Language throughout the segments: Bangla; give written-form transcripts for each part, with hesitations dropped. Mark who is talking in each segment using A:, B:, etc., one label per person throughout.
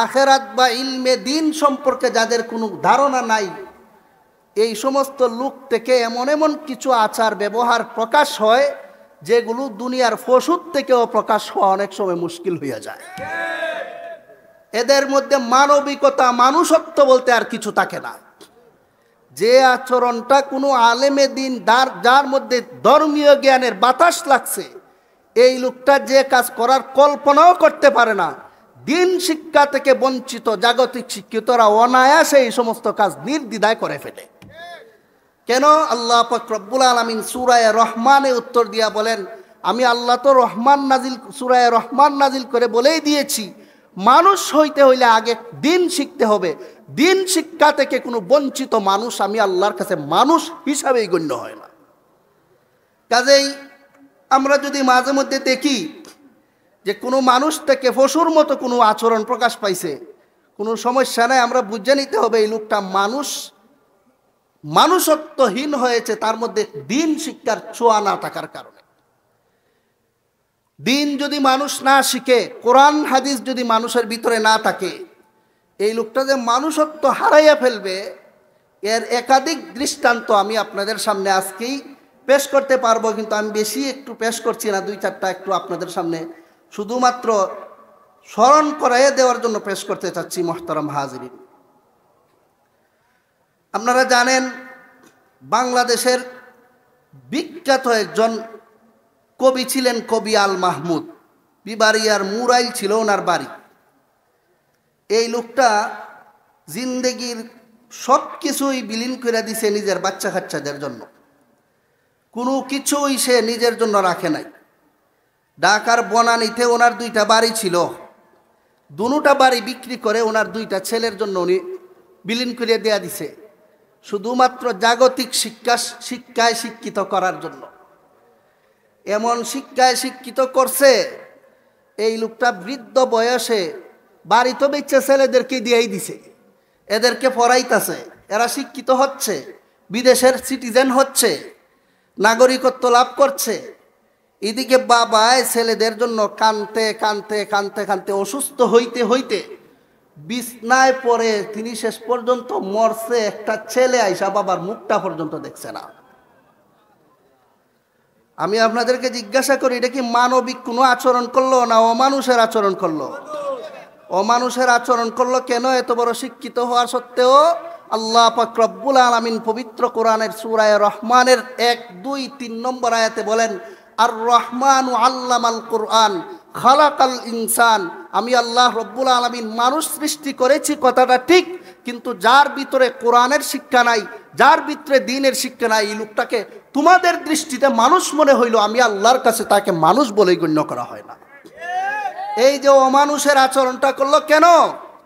A: আখেরাত বা ইলমে দিন সম্পর্কে যাদের কোনো ধারণা নাই, এই সমস্ত লোক থেকে এমন এমন কিছু আচার ব্যবহার প্রকাশ হয় যেগুলো দুনিয়ার পশুর থেকেও প্রকাশ হওয়া অনেক সময় মুশকিল হইয়া যায়। এদের মধ্যে মানবিকতা, মানুষত্ব বলতে আর কিছু থাকে না। যে আচরণটা কোনো আলেমে দিন যার মধ্যে ধর্মীয় জ্ঞানের বাতাস লাগছে, এই লোকটা যে কাজ করার কল্পনাও করতে পারে না। দিন শিক্ষা থেকে বঞ্চিত জাগতিক শিক্ষিতরা অনায়াসে এই সমস্ত কাজ নির্দ্বিধায় করে ফেলে। কেন? আল্লাহ পাক রব্বুল আলামিন সূরা রহমানে উত্তর দিয়া বলেন, আমি আল্লাহ তো সূরা রহমান নাজিল করে বলেই দিয়েছি, মানুষ হইতে হইলে আগে দিন শিখতে হবে। দিন শিক্ষা থেকে কোনো বঞ্চিত মানুষ আমি আল্লাহর কাছে মানুষ হিসাবেই গণ্য হয় না। কাজেই আমরা যদি মাঝে মধ্যে দেখি যে কোনো মানুষ থেকে পশুর মতো কোনো আচরণ প্রকাশ পাইছে, কোনো সমস্যা নাই, আমরা বুঝে নিতে হবে এই লোকটা মানুষত্বহীন হয়েছে, তার মধ্যে দিন শিক্ষার ছোঁয়া না থাকার কারণে। দিন যদি মানুষ না শিখে, কোরআন হাদিস যদি মানুষের ভিতরে না থাকে, এই লোকটা যে মানুষত্ব হারাইয়া ফেলবে, এর একাধিক দৃষ্টান্ত আমি আপনাদের সামনে আজকেই পেশ করতে পারবো। কিন্তু আমি বেশি একটু পেশ করছি না, 2-4টা একটু আপনাদের সামনে শুধুমাত্র স্মরণ করাইয়া দেওয়ার জন্য পেশ করতে চাচ্ছি। মুহতারাম হাজিরিন, আপনারা জানেন বাংলাদেশের বিখ্যাত একজন কবি ছিলেন কবি আল মাহমুদ। বিবাড়িয়ার মুরাইল ছিল ওনার বাড়ি। এই লোকটা জিন্দেগির সব কিছুই বিলীন করে দিছে নিজের বাচ্চা কাচ্চাদের জন্য। কোনো কিছুই সে নিজের জন্য রাখে নাই। ঢাকার বনানীতে ওনার 2টা বাড়ি ছিল, দুটা বাড়ি বিক্রি করে ওনার 2টা ছেলের জন্য উনি বিলীন করে দেয়া দিছে, শুধুমাত্র জাগতিক শিক্ষায় শিক্ষিত করার জন্য। এমন শিক্ষায় শিক্ষিত করছে, এই লোকটা বৃদ্ধ বয়সে বাড়ি তো বেচে ছেলেদেরকে দিয়েই দিছে, এদেরকে পড়াইতেছে, এরা শিক্ষিত হচ্ছে, বিদেশের সিটিজেন হচ্ছে, নাগরিকত্ব লাভ করছে। এদিকে বাবায় ছেলেদের জন্য কানতে কানতে কানতে কানতে অসুস্থ হইতে হইতে বিছনায় পড়ে তিনি শেষ পর্যন্ত মরছে। একটা ছেলে আইসা বাবার মুখটা পর্যন্ত দেখছে না। আমি আপনাদেরকে জিজ্ঞাসা করি, এটা কি মানবিক কোনো আচরণ করলো না অমানুষের আচরণ করলো? অমানুষের আচরণ করলো। কেন? এত বড় শিক্ষিত হওয়া সত্ত্বেও আল্লাহ পাক রব্বুল আলামিন পবিত্র কোরআনের সূরা রহমানের 1, 2, 3 নম্বর আয়াতে বলেন, আর রহমানু আল্লামাল কোরআন খালাকাল ইনসান। আমি আল্লাহ রব্বুল আলামিন মানুষ সৃষ্টি করেছি, কথাটা ঠিক, কিন্তু যার ভিতরে কোরআনের শিক্ষা নাই, যার ভিতরে দ্বীনের শিক্ষা নাই, এই লোকটাকে তোমাদের দৃষ্টিতে মানুষ মনে হইল, আমি আল্লাহর কাছে তাকে মানুষ বলেই গণ্য করা হয় না। এই যে অমানুষের আচরণটা করলো, কেন?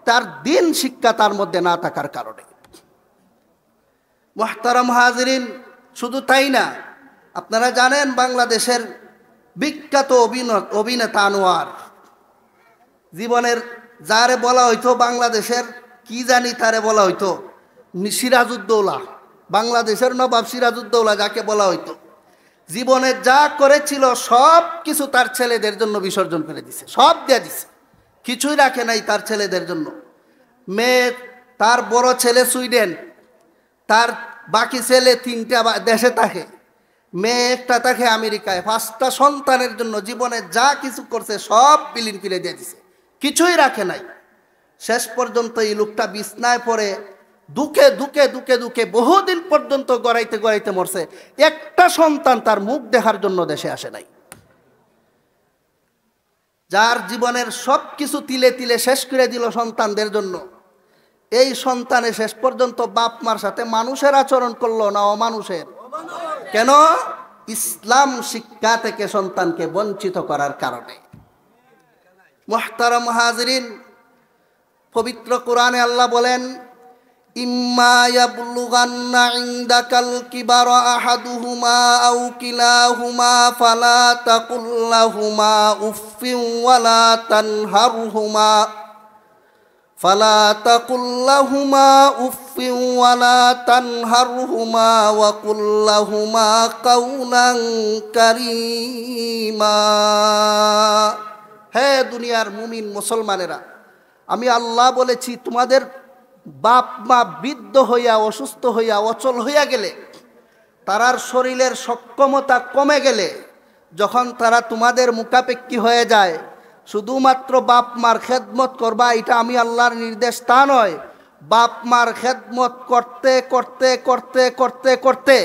A: তার দ্বীন শিক্ষা তার মধ্যে না থাকার কারণে। মুহতারাম হাজিরিন, শুধু তাই না, আপনারা জানেন বাংলাদেশের বিখ্যাত অভিনেতা আনোয়ার, জীবনের যারে বলা হইতো বাংলাদেশের কি জানি তারে বলা হইতো সিরাজউদ্দৌলা, বাংলাদেশের নবাব সিরাজউদ্দৌলা যাকে বলা হইতো, জীবনে যা করেছিল সব কিছু তার ছেলেদের জন্য বিসর্জন করে দিছে, সব দিয়ে দিছে, কিছুই রাখে নাই তার ছেলেদের জন্য। মেয়ে, তার বড় ছেলে সুইডেন, তার বাকি ছেলে 3টা দেশে থাকে, মেয়ে একটা থাকে আমেরিকায়। 5টা সন্তানের জন্য জীবনে যা কিছু করছে সব বিলীন করে দিয়ে দিছে, কিছুই রাখে নাই। শেষ পর্যন্ত এই লোকটা বিছনায় পড়ে দুঃখে দুঃখে দুঃখে দুঃখে বহুদিন পর্যন্ত গড়াইতে গড়াইতে মরছে। একটা সন্তান তার মুখ দেখার জন্য দেশে আসে নাই। যার জীবনের সব কিছু তিলে তিলে শেষ করে দিল সন্তানদের জন্য, এই সন্তানে শেষ পর্যন্ত বাপ মার সাথে মানুষের আচরণ করলো না অমানুষের। কেন? ইসলাম শিক্ষা থেকে সন্তানকে বঞ্চিত করার কারণে। মুহতারাম হাজিরিন, পবিত্র কোরআনে আল্লাহ বলেন, ইম্মা ইয়াবলুগান্না ইনদাকাল কিবারা আহাদুহুমা আও কিলাহুমা ফালা তাকুল লাহুমা উফফিন ওয়ালা তানহারহুমা ফালা তাকুল লাহুমা উফফিন ওয়ালা তানহারহুমা ওয়া কুল লাহুমা কাওলান কারীমা। হে দুনিয়ার মুমিন মুসলমানেরা, আমি আল্লাহ বলেছি তোমাদের বাপ মা বৃদ্ধ হইয়া অসুস্থ হইয়া অচল হইয়া গেলে, তারার শরীরের সক্ষমতা কমে গেলে, যখন তারা তোমাদের মুখাপেক্ষী হয়ে যায়, শুধুমাত্র বাপ মার খেদমত করবা এটা আমি আল্লাহর নির্দেশ তা নয়। বাপ মার খেদমত করতে করতে করতে করতে করতে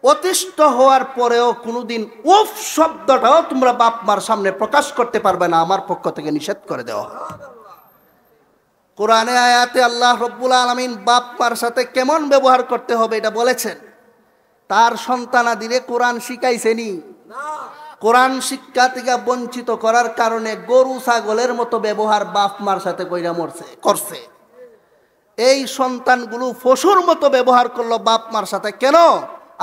A: অতিষ্ঠ হওয়ার পরেও কোনোদিন উফ শব্দটাও তোমরা বাপ মার সামনে প্রকাশ করতে পারবে না, আমার পক্ষ থেকে নিষেধ করে দেওয়া। কোরআনে আয়াতে আল্লাহ রব্বুল আলামিন বাপ মার সাথে কেমন ব্যবহার করতে হবে এটা বলেছেন। তার সন্তানাদিরে কোরআন শিখাইছেনি? কোরআন শিক্ষা থেকে বঞ্চিত করার কারণে গরু ছাগলের মতো ব্যবহার বাপ মার সাথে কইরা করছে। এই সন্তানগুলো পশুর মতো ব্যবহার করলো বাপ মার সাথে। কেন?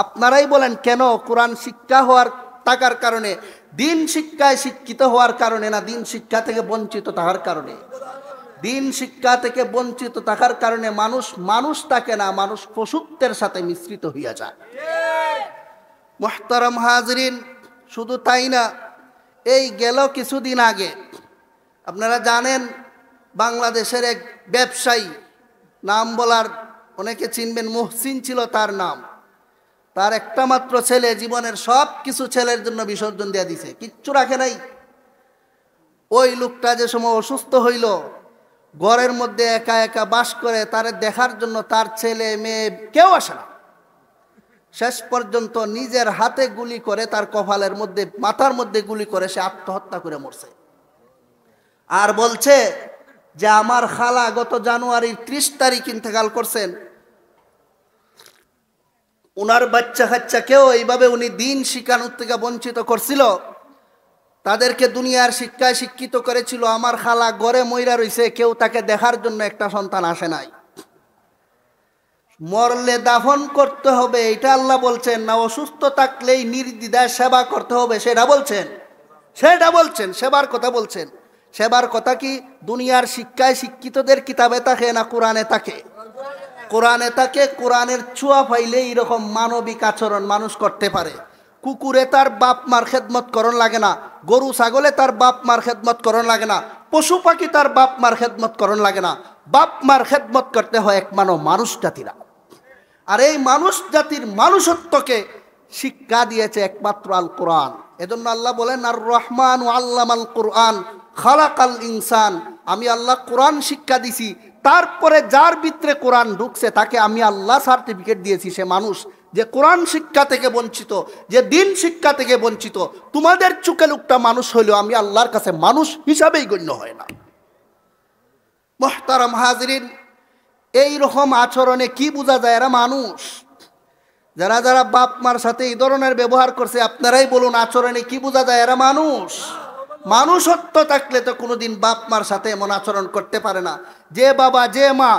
A: আপনারাই বলেন কেন? কোরআন শিক্ষা হওয়ার থাকার কারণে, দিন শিক্ষায় শিক্ষিত হওয়ার কারণে না, দিন শিক্ষা থেকে বঞ্চিত থাকার কারণে? দিন শিক্ষা থেকে বঞ্চিত থাকার কারণে মানুষ থাকে না, মানুষ পশুত্বের সাথে মিশ্রিত হইয়া যায়। মুহতারাম হাজরিন, শুধু তাই না, এই গেল কিছুদিন আগে আপনারা জানেন বাংলাদেশের এক ব্যবসায়ী, নাম বলার অনেকে চিনবেন, মুহসিন ছিল তার নাম। তার একটা মাত্র ছেলে, জীবনের সব কিছু ছেলের জন্য বিসর্জন দিয়ে দিছে, কিচ্ছু রাখে নাই। ওই লোকটা যে সময় অসুস্থ হইল, ঘরের মধ্যে একা একা বাস করে, তারে দেখার জন্য তার ছেলে মেয়ে কেউ আসে না। শেষ পর্যন্ত নিজের হাতে গুলি করে, তার কপালের মধ্যে মাথার মধ্যে গুলি করে সে আত্মহত্যা করে মরছে। আর বলছে যে আমার খালা গত জানুয়ারির 30 তারিখ ইন্তেকাল করছেন, উনার বাচ্চা কাচ্চাকেও এইভাবে উনি দিন শিখানোর থেকে বঞ্চিত করছিল, তাদেরকে দুনিয়ার শিক্ষায় শিক্ষিত করেছিল। আমার খালা ঘরে মইরা রইছে, কেউ তাকে দেখার জন্য একটা সন্তান আসে নাই। মরলে দাফন করতে হবে এটা আল্লাহ বলছেন না, অসুস্থ থাকলেই নির্দ্বিধায় সেবা করতে হবে সেটা বলছেন? সেবার কথা বলছেন। সেবার কথা কি দুনিয়ার শিক্ষায় শিক্ষিতদের কিতাবে থাকে না কোরআনে থাকে? কোরআনে থাকে। কোরআনের ছোঁয়া পাইলে এরকম মানবিক আচরণ মানুষ করতে পারে। কুকুরে তার বাপ মার খেদমত করণ লাগে না, গরু ছাগলে তার বাপ মার খেদমত করণ লাগে না, পশু পাখি তার বাপ মার খেদমত করণ লাগে না। বাপ মার খেদমত করতে হয় একমাত্র মানুষ জাতিরা। আর এই মানুষ জাতির মানুষত্বকে শিক্ষা দিয়েছে একমাত্র আল কোরআন। এজন্য আল্লাহ বলেন আর রহমান আল্লামাল কোরআন খালাকাল ইনসান। আমি আল্লাহ কোরআন শিক্ষা দিছি, তারপরে যার ভিতরে কোরআন ঢুকছে তাকে আমি আল্লাহ সার্টিফিকেট দিয়েছি সে মানুষ। যে কোরআন শিক্ষা থেকে বঞ্চিত, যে দিন শিক্ষা থেকে বঞ্চিত, তোমাদের চোখে লোকটা মানুষ হইলেও আমি আল্লাহর কাছে মানুষ হিসাবেই গণ্য হয় না। মুহতারাম হাজরিন, এই রকম আচরণে কি বোঝা যায় এরা মানুষ? যারা যারা বাপ মার সাথে এই ধরনের ব্যবহার করছে আপনারাই বলুন, আচরণে কি বোঝা যায় এরা মানুষ? মানুষত্ব থাকলে তো কোনোদিন বাপ মার সাথে এমন আচরণ করতে পারে না। যে বাবা যে মা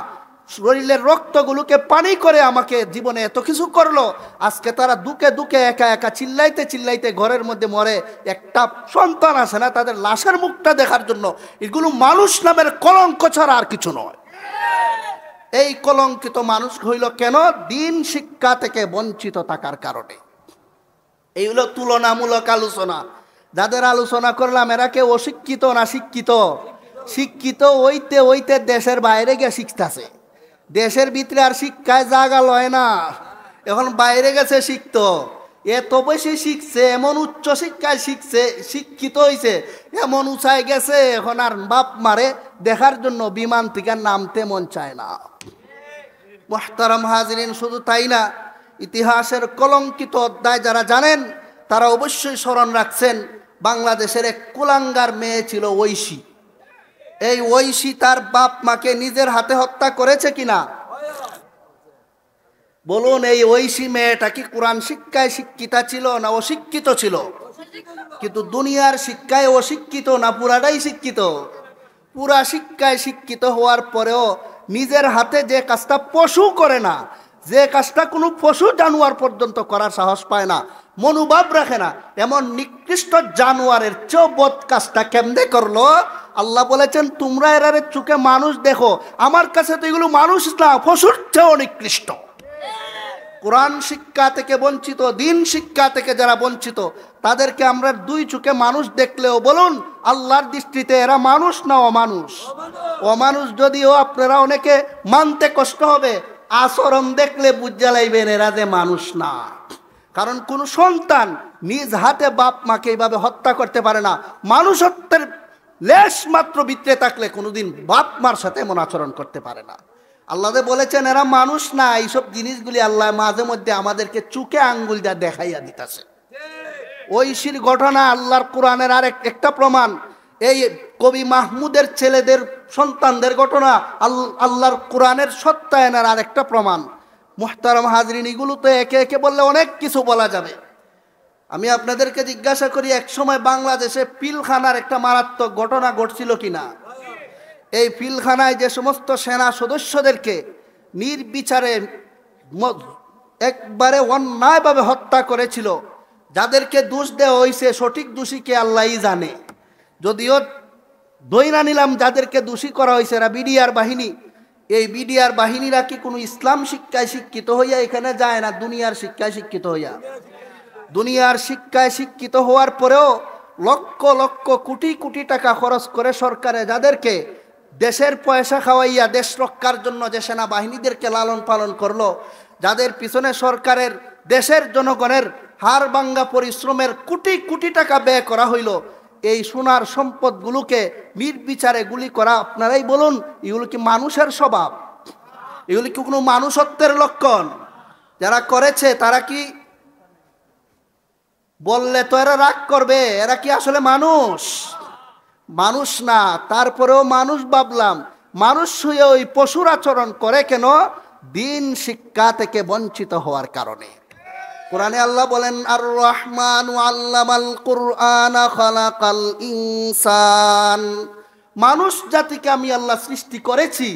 A: শরীরের রক্তগুলোকে পানি করে আমাকে জীবনে এত কিছু করলো, আজকে তারা দুঃখে দুঃখে একা একা চিল্লাইতে চিল্লাইতে ঘরের মধ্যে মরে, একটা সন্তান আসে না তাদের লাশের মুখটা দেখার জন্য। এগুলো মানুষ নামের কলঙ্ক ছাড়া আর কিছু নয়। এই কলঙ্কিত মানুষ হইল কেন? দিন শিক্ষা থেকে বঞ্চিত থাকার কারণে। এই হলো তুলনামূলক আলোচনা। যাদের আলোচনা করলাম এরা কেউ অশিক্ষিত না শিক্ষিত? শিক্ষিত হইতে হইতে দেশের বাইরে গিয়ে শিখতেছে। দেশের ভিতরে আর শিক্ষায় জায়গা লয় না, এখন বাইরে গেছে শিখত। এত বেশি শিখছে, এমন উচ্চ শিক্ষায় শিখছে, শিক্ষিত হয়েছে, এমন উঁচায় গেছে, এখন আর বাপ মারে দেখার জন্য বিমান থেকে নামতে মন চায় না। মুহতারাম হাজরিন, শুধু তাই না, ইতিহাসের কলঙ্কিত অধ্যায় যারা জানেন তারা অবশ্যই স্মরণ রাখছেন, বাংলাদেশের এক কুলাঙ্গার মেয়ে ছিল ঐশী। এই ঐশী তার বাপ মাকে নিজের হাতে হত্যা করেছে কিনা বলুন? এই ঐশী মেয়েটা কি কোরআন শিক্ষায় শিক্ষিতা ছিল না অশিক্ষিত ছিল? কিন্তু দুনিয়ার শিক্ষায় অশিক্ষিত না পুরাটাই শিক্ষিত? পুরা শিক্ষায় শিক্ষিত হওয়ার পরেও নিজের হাতে যে কাজটা পশু করে না, যে কাজটা কোনো পশু জানোয়ার পর্যন্ত করার সাহস পায় না, মনোভাব রাখে না, এমন নিকৃষ্ট জানোয়ারের চেয়েও বদ কাজটা কেমনে করলো? আল্লাহ বলেছেন তোমরা এরারে চোখে মানুষ দেখো, আমার কাছে তো এগুলো মানুষ না, পশুর চেয়েও নিকৃষ্ট। কোরআন শিক্ষা থেকে বঞ্চিত, দিন শিক্ষা থেকে যারা বঞ্চিত, তাদেরকে আমরা দুই চোখে মানুষ দেখলেও বলুন আল্লাহর দৃষ্টিতে এরা মানুষ না অমানুষ? অমানুষ যদিও আপনারা অনেকে মানতে কষ্ট হবে, আচরণ দেখলে বুঝা লাইবেন এরা যে মানুষ না। কারণ কোন সন্তান নিজ হাতে বাপ মাকে এইভাবে হত্যা করতে পারে না। মানুষত্বের লেশ মাত্র ভিতরে থাকলে কোনোদিন বাপ মার সাথে এমন আচরণ করতে পারে না। আল্লাহ বলেছেন এরা মানুষ না। এইসব জিনিসগুলি আল্লাহ মাঝে মধ্যে আমাদেরকে চুকে আঙ্গুল দিয়ে দেখাইয়া দিতেছে। ঐশীর ঘটনা আল্লাহর কোরআনের আর একটা প্রমাণ। এই কবি মাহমুদের ছেলেদের সন্তানদের ঘটনা আল্লাহর কোরআনের সত্যায়নের আর একটা প্রমাণ। মুহতারাম হাজরিন, এগুলো তো একে একে বললে অনেক কিছু বলা যাবে। আমি আপনাদেরকে জিজ্ঞাসা করি, এক সময় বাংলাদেশে পিলখানার একটা মারাত্মক ঘটনা ঘটছিল কিনা? এই পিলখানায় যে সমস্ত সেনা সদস্যদেরকে নির্বিচারে একবারে অন্যায়ভাবে হত্যা করেছিল, যাদেরকে দোষ দেওয়া হয়েছে সঠিক দোষীকে আল্লাহই জানে। যদিও দইনা নিলাম যাদেরকে দোষী করা হয়েছে এরা বিডিআর বাহিনী। এই বিডিআর বাহিনীরা কি কোনো ইসলাম শিক্ষায় শিক্ষিত হইয়া এখানে যায় না? দুনিয়ার শিক্ষায় শিক্ষিত হইয়া। দুনিয়ার শিক্ষায় শিক্ষিত হওয়ার পরেও লক্ষ লক্ষ কোটি কোটি টাকা খরচ করে সরকারে যাদেরকে দেশের পয়সা খাওয়াইয়া দেশ রক্ষার জন্য যে সেনাবাহিনীদেরকে লালন পালন করলো, যাদের পিছনে সরকারের দেশের জনগণের হাড় ভাঙ্গা পরিশ্রমের কোটি কোটি টাকা ব্যয় করা হইল, এই সোনার সম্পদগুলোকে নির্বিচারে গুলি করা, আপনারাই বলুন এগুলো কি মানুষের স্বভাব? এগুলি কি কোনো মানুষত্বের লক্ষণ? যারা করেছে তারা কি বললে তো এরা রাগ করবে? এরা কি আসলে মানুষ? মানুষ না। তারপরেও মানুষ ভাবলাম, মানুষ হয়ে ওই পশুর আচরণ করে কেন? দিন শিক্ষা থেকে বঞ্চিত হওয়ার কারণে। কোরআনে আল্লাহ বলেন, আর রহমান আল্লামাল কুরআন খালাকাল ইনসান। মানুষ জাতিকে আমি আল্লাহ সৃষ্টি করেছি,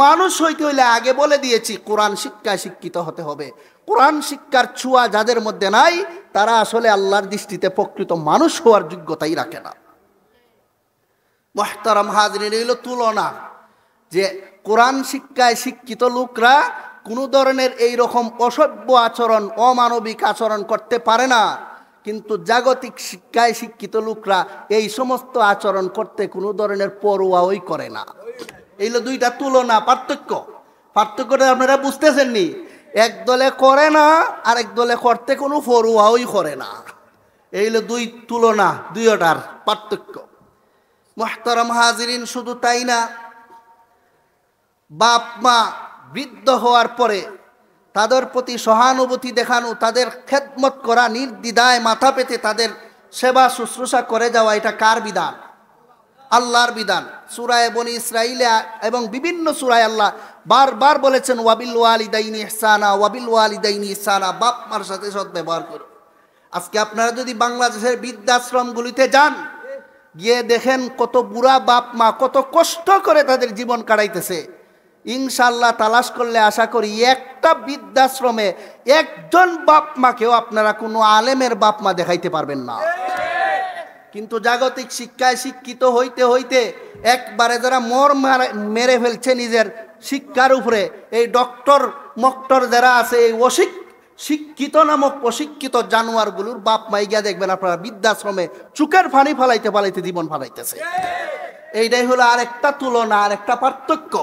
A: মানুষ হইতে হইলে আগে বলে দিয়েছি কোরআন শিক্ষায় শিক্ষিত হতে হবে। কোরআন শিক্ষার ছোঁয়া যাদের মধ্যে নাই তারা আসলে আল্লাহর দৃষ্টিতে প্রকৃত মানুষ হওয়ার যোগ্যতাই রাখে না। মুহতারাম হাজরিন, এগুলো তুলনা যে কোরআন শিক্ষায় শিক্ষিত লোকরা কোনো ধরনের এই রকম অসভ্য আচরণ, অমানবিক আচরণ করতে পারে না, কিন্তু জাগতিক শিক্ষায় শিক্ষিত লোকরা এই সমস্ত আচরণ করতে কোনো ধরনের পরোয়াই করে না। এইগুলো দুইটা তুলনা, পার্থক্যটা আপনারা বুঝতেছেননি? এক দলে করে না, আরেক দলে করতে কোনো পরোয়াই করে না। এইগুলো দুই তুলনা, দুইটার পার্থক্য। মুহতারাম হাজিরিন, শুধু তাই না, বাপ মা বৃদ্ধ হওয়ার পরে তাদের প্রতি সহানুভূতি দেখানো, তাদের খেদমত করা, নির্দ্বিধায় মাথা পেতে তাদের সেবা শুশ্রূষা করে যাওয়া, এটা কার বিধান? আল্লাহর বিধান। সূরা বনী ইসরাঈলে এবং বিভিন্ন সূরায় আল্লাহ বারবার বলেছেন ওয়াবিল ওয়ালিদাইনি ইহসানা, ওয়াবিল ওয়ালিদাইনি ইহসানা, বাপ মার সাথে সৎ ব্যবহার করো। আজকে আপনারা যদি বাংলাদেশের বৃদ্ধাশ্রমগুলিতে যান, গিয়ে দেখেন কত বুড়া বাপ মা কত কষ্ট করে তাদের জীবন কাটাইতেছে। ইনশাআল্লাহ তালাশ করলে আশা করি একটা বৃদ্ধাশ্রমে একজন বাপ মাকেও আপনারা কোনো আলেমের বাপ মা দেখাইতে পারবেন না। কিন্তু জাগতিক শিক্ষায় শিক্ষিত হইতে হইতে একবারে যারা মেরে ফেলছে নিজের শিক্ষার উপরে, এই ডক্টর মক্টর যারা আছে, এই শিক্ষিত নামক অশিক্ষিত জানোয়ারগুলোর বাপ মাই গিয়া দেখবেন আপনারা বৃদ্ধাশ্রমে চুকের পানি ফালাইতে ফালাইতে জীবন ফালাইতেছে। এইটাই হলো আরেকটা তুলনা, আরেকটা পার্থক্য,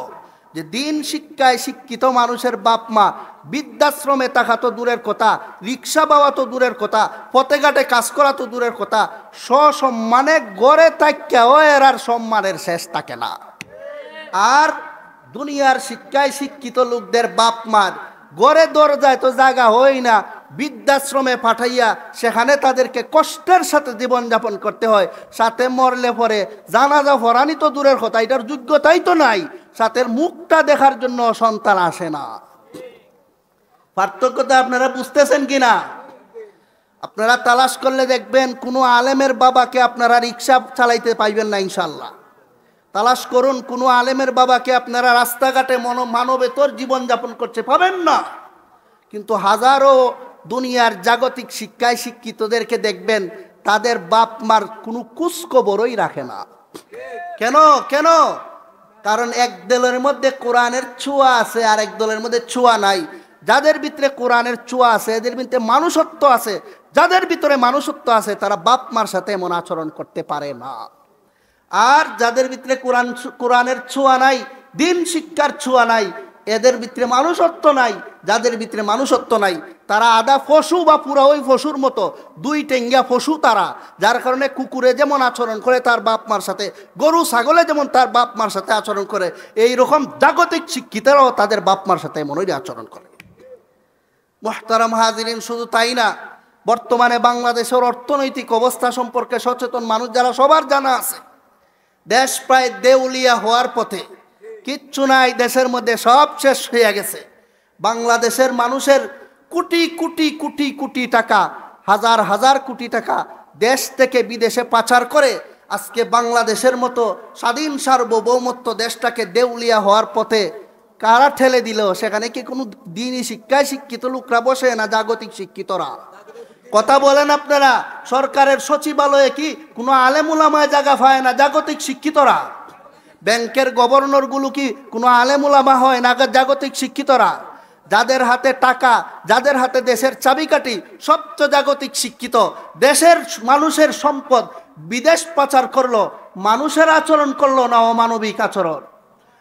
A: যে দিন শিক্ষায় শিক্ষিত মানুষের বাপ মা বৃদ্ধাশ্রমে থাকা তো দূরের কথা, রিক্সা পাওয়া তো দূরের কথা, পথে ঘাটে কাজ করা তো দূরের কথা, সসম্মানে গড়ে থাকেও এর আর সম্মানের শেষ থাকে না। আর দুনিয়ার শিক্ষায় শিক্ষিত লোকদের বাপ মার গড়ে দরজায় তো জায়গা হয় না, বৃদ্ধাশ্রমে পাঠাইয়া সেখানে তাদেরকে কষ্টের সাথে জীবনযাপন করতে হয়। সাথে মরলে পরে জানাজা পড়ানি তো দূরের কথা, এটার যোগ্যতাই তো নাই, সাথে মুখটা দেখার জন্য সন্তান আসে না। পার্থক্যটা আপনারা বুঝতেছেন কিনা? আপনারা তালাশ করলে দেখবেন কোনো আলেমের বাবাকে আপনারা রিক্সা চালাইতে পাইবেন না ইনশাল্লাহ। তালাশ করুন, কোনো আলেমের বাবাকে আপনারা রাস্তাঘাটে মানবেতর জীবনযাপন করতে পাবেন না। কিন্তু হাজারো দুনিয়ার জাগতিক শিক্ষায় শিক্ষিতদেরকে দেখবেন তাদের বাপ মার কোনো কুচখবরই রাখে না। কেন? কারণ এক দলের মধ্যে কোরআনের ছোঁয়া আছে আর এক দলের মধ্যে ছোঁয়া নাই। যাদের ভিতরে কোরআনের ছোঁয়া আছে, এদের ভিতরে মানুষত্ব আছে, যাদের ভিতরে মানুষত্ব আছে তারা বাপ মার সাথে এমন আচরণ করতে পারে না। আর যাদের ভিতরে কোরআনের ছোঁয়া নাই, দিন শিক্ষার ছোঁয়া নাই, এদের ভিতরে মানুষত্ব নাই। যাদের ভিতরে মানুষত্ব নাই তারা আদা পশু বা পুরা ওই পশুর মতো, দুই টেঙ্গা পশু তারা, যার কারণে কুকুরে যেমন আচরণ করে তার বাপ মার সাথে, গরু ছাগলে যেমন তার বাপ মার সাথে আচরণ করে, এই রকম জাগতিক শিক্ষিতরাও তাদের বাপ মার সাথে এমনই আচরণ করে। মুহতারাম হাজিরিন, শুধু তাই না, বর্তমানে বাংলাদেশের অর্থনৈতিক অবস্থা সম্পর্কে সচেতন মানুষ যারা সবার জানা আছে। দেশ প্রায় দেউলিয়া হওয়ার পথে, কিচ্ছু নাই দেশের মধ্যে, সব শেষ হয়ে গেছে। বাংলাদেশের মানুষের কোটি কোটি কোটি কোটি টাকা, হাজার হাজার কোটি টাকা দেশ থেকে বিদেশে পাচার করে আজকে বাংলাদেশের মতো স্বাধীন সার্বভৌমত্ব দেশটাকে দেউলিয়া হওয়ার পথে কারা ঠেলে দিল? সেখানে কি কোনো দিনই শিক্ষায় শিক্ষিত লোকরা বসে না জাগতিক শিক্ষিতরা? কথা বলেন আপনারা। সরকারের সচিবালয়ে কি কোনো আলেমুলামায় জায়গা পায় না জাগতিক শিক্ষিতরা? ব্যাংকের গভর্নরগুলো কি কোনো আলেমুলামা হয় না জাগতিক শিক্ষিতরা? যাদের হাতে টাকা, যাদের হাতে দেশের চাবিকাঠি, সবচেয়ে জাগতিক শিক্ষিত। দেশের মানুষের সম্পদ বিদেশ পাচার করলো, মানুষের আচরণ করলো না অমানবিক আচরণ।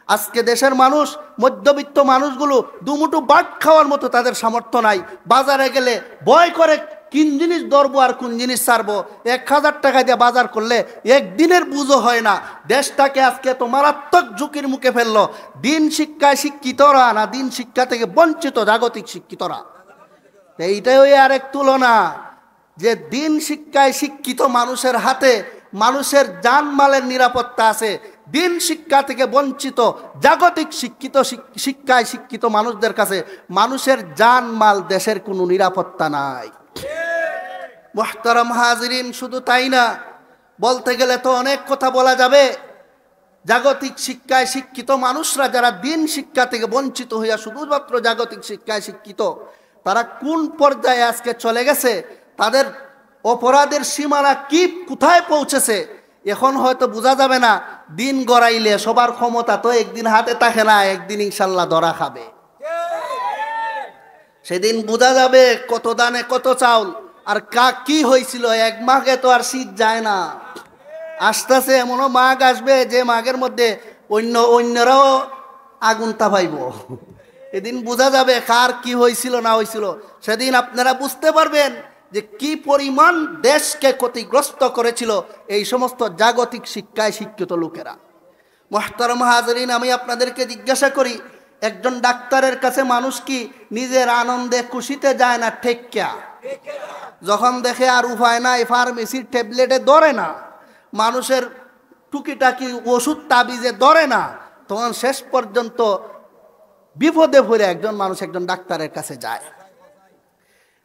A: আজকে দেশের মানুষ, মধ্যবিত্ত মানুষগুলো দুমুঠো বাট খাওয়ার মতো তাদের সামর্থ্য নাই। বাজারে গেলে ভয় করে কোন জিনিস ধরবো আর কোন জিনিস ছাড়বো। 1000 টাকা দিয়ে বাজার করলে একদিনের বুঝো হয় না। দেশটাকে আজকে তো মারাত্মক ঝুঁকির মুখে ফেললো দিন শিক্ষায় শিক্ষিতরা না দিন শিক্ষা থেকে বঞ্চিত জাগতিক শিক্ষিতরা। এইটাই ওই আরেক তুলনা, যে দিন শিক্ষায় শিক্ষিত মানুষের হাতে মানুষের জানমালের নিরাপত্তা আছে, দিন শিক্ষা থেকে বঞ্চিত জাগতিক শিক্ষিত শিক্ষায় শিক্ষিত মানুষদের কাছে মানুষের জানমাল, দেশের কোনো নিরাপত্তা নাই। মুহতারাম হাজিরিন, শুধু তাই না, বলতে গেলে তো অনেক কথা বলা যাবে। জাগতিক শিক্ষায় শিক্ষিত মানুষরা যারা দিন শিক্ষা থেকে বঞ্চিত হইয়া শুধুমাত্র জাগতিক শিক্ষায় শিক্ষিত, তারা কোন পর্যায়ে আজকে চলে গেছে, তাদের অপরাধের সীমানা কি কোথায় পৌঁছেছে এখন হয়তো বোঝা যাবে না। দিন গড়াইলে সবার ক্ষমতা তো একদিন হাতে থাকে না, একদিন ইনশাল্লাহ ধরা খাবে। সেদিন বোঝা যাবে কত দানে কত চাউল, আর কি হয়েছিল। এক মাঘে তো আর শীত যায় না, আসতেছে এমনও মাঘ আসবে যে মাঘের মধ্যে অন্যরাও আগুন তাপাইব। এদিন বোঝা যাবে কার কি হয়েছিল না হয়েছিল। সেদিন আপনারা বুঝতে পারবেন যে কি পরিমাণ দেশকে ক্ষতিগ্রস্ত করেছিল এই সমস্ত জাগতিক শিক্ষায় শিক্ষিত লোকেরা। মুহতারাম হাজিরিন, আমি আপনাদেরকে জিজ্ঞাসা করি, একজন ডাক্তারের কাছে মানুষ কি নিজের আনন্দে খুশিতে যায় না ঠেক্কা? যখন দেখে আর উপায় নাই, ফার্মেসির ট্যাবলেটে ধরে না, মানুষের টুকিটাকি ওষুধ তাবিজে ধরে না, তখন শেষ পর্যন্ত বিপদে পড়ে একজন মানুষ একজন ডাক্তারের কাছে যায়।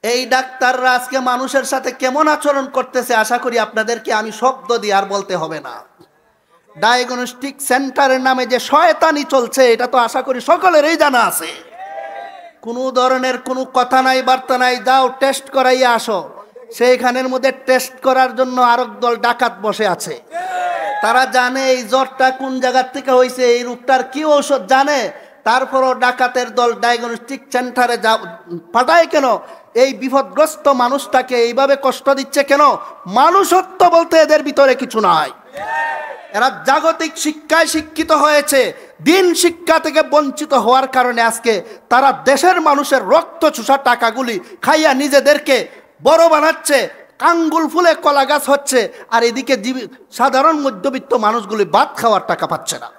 A: এই ডাক্তাররা আজকে মানুষের সাথে কেমন আচরণ করতেছে আশা করি আপনাদেরকে আমি শব্দ দিয়ে আর বলতে হবে না। ডায়াগনস্টিক সেন্টারের নামে যে শয়তানি চলছে এটা তো আশা করি সকলেরই জানা আছে। কোনো ধরনের কোনো কথা নাই, বার্তা নাই, যাও টেস্ট করাইয়া আসো। সেইখানের মধ্যে টেস্ট করার জন্য আরেক দল ডাকাত বসে আছে। তারা জানে এই জ্বরটা কোন জায়গার থেকে হয়েছে, এই রোগটার কি ঔষধ জানে, তারপরও ডাকাতের দল ডায়াগনস্টিক সেন্টারে পাঠায় কেন? এই বিপদগ্রস্ত মানুষটাকে এইভাবে কষ্ট দিচ্ছে কেন? মানুষত্ব বলতে এদের ভিতরে কিছু নাই। এরা জাগতিক শিক্ষায় শিক্ষিত হয়েছে, দিন শিক্ষা থেকে বঞ্চিত হওয়ার কারণে আজকে তারা দেশের মানুষের রক্ত চুষা টাকাগুলি খাইয়া নিজেদেরকে বড় বানাচ্ছে, আঙ্গুল ফুলে কলা গাছ হচ্ছে, আর এদিকে সাধারণ মধ্যবিত্ত মানুষগুলি ভাত খাওয়ার টাকা পাচ্ছে না।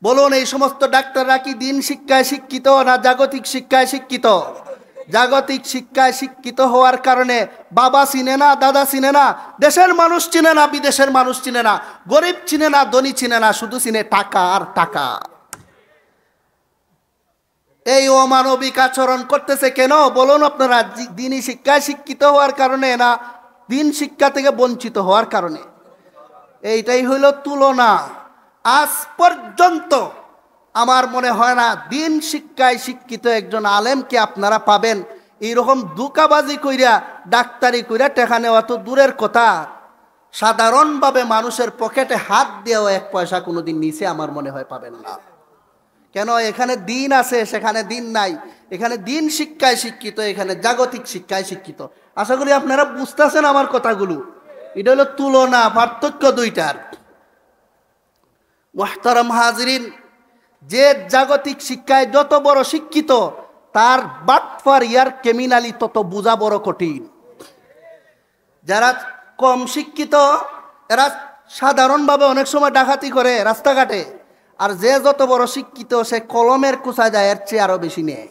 A: বলুন, এই সমস্ত ডাক্তাররা কি দিন শিক্ষায় শিক্ষিত না জাগতিক শিক্ষায় শিক্ষিত? জাগতিক শিক্ষায় শিক্ষিত হওয়ার কারণে বাবা চিনে না, দাদা চিনে না, দেশের মানুষ চিনে না, বিদেশের মানুষ চিনে না, গরিব চিনে না, ধনী চিনে না, শুধু চিনে টাকা আর টাকা। এই অমানবিক আচরণ করতেছে কেন বলুন আপনারা? দিনই শিক্ষায় শিক্ষিত হওয়ার কারণে না দিন শিক্ষা থেকে বঞ্চিত হওয়ার কারণে? এইটাই হইল তুলনা। আজ পর্যন্ত আমার মনে হয় না দিন শিক্ষায় শিক্ষিত একজন আলেমকে আপনারা পাবেন এইরকম ধোঁকাবাজি কইরা ডাক্তারি কইরা টাকা নেওয়া তো দূরের কথা, সাধারণভাবে মানুষের পকেটে হাত দিয়েও 1 পয়সা কোনোদিন নিচে আমার মনে হয় পাবেন না। কেন? এখানে দিন আছে, সেখানে দিন নাই। এখানে দিন শিক্ষায় শিক্ষিত, এখানে জাগতিক শিক্ষায় শিক্ষিত। আশা করি আপনারা বুঝতেছেন আমার কথাগুলো। এটা হলো তুলনা, পার্থক্য দুইটার। মুহতারাম হাজিরিন, যে জাগতিক শিক্ষায় যত বড় শিক্ষিত, তার বাটফারিয়ার ক্রিমিনালি তত বোঝা বড় কঠিন। যারা কম শিক্ষিত এরা সাধারণভাবে অনেক সময় ডাকাতি করে রাস্তাঘাটে, আর যে যত বড় শিক্ষিত সে কলমের কুচা যায় এর চেয়ে আরো বেশি নেয়।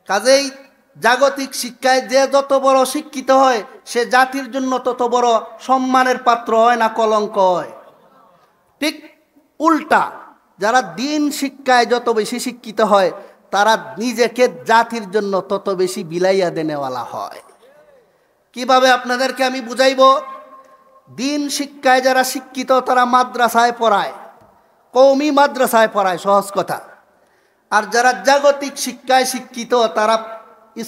A: কাজেই জাগতিক শিক্ষায় যে যত বড় শিক্ষিত হয় সে জাতির জন্য তত বড় সম্মানের পাত্র হয় না কলঙ্ক হয়। ঠিক উল্টা, যারা দিন শিক্ষায় যত বেশি শিক্ষিত হয় তারা নিজেকে জাতির জন্য তত বেশি বিলাইয়া দেনেওয়ালা হয়। কিভাবে আপনাদেরকে আমি বুঝাইব? দিন শিক্ষায় যারা শিক্ষিত তারা মাদ্রাসায় পড়ায়, কওমি মাদ্রাসায় পড়ায়, সহজ কথা। আর যারা জাগতিক শিক্ষায় শিক্ষিত তারা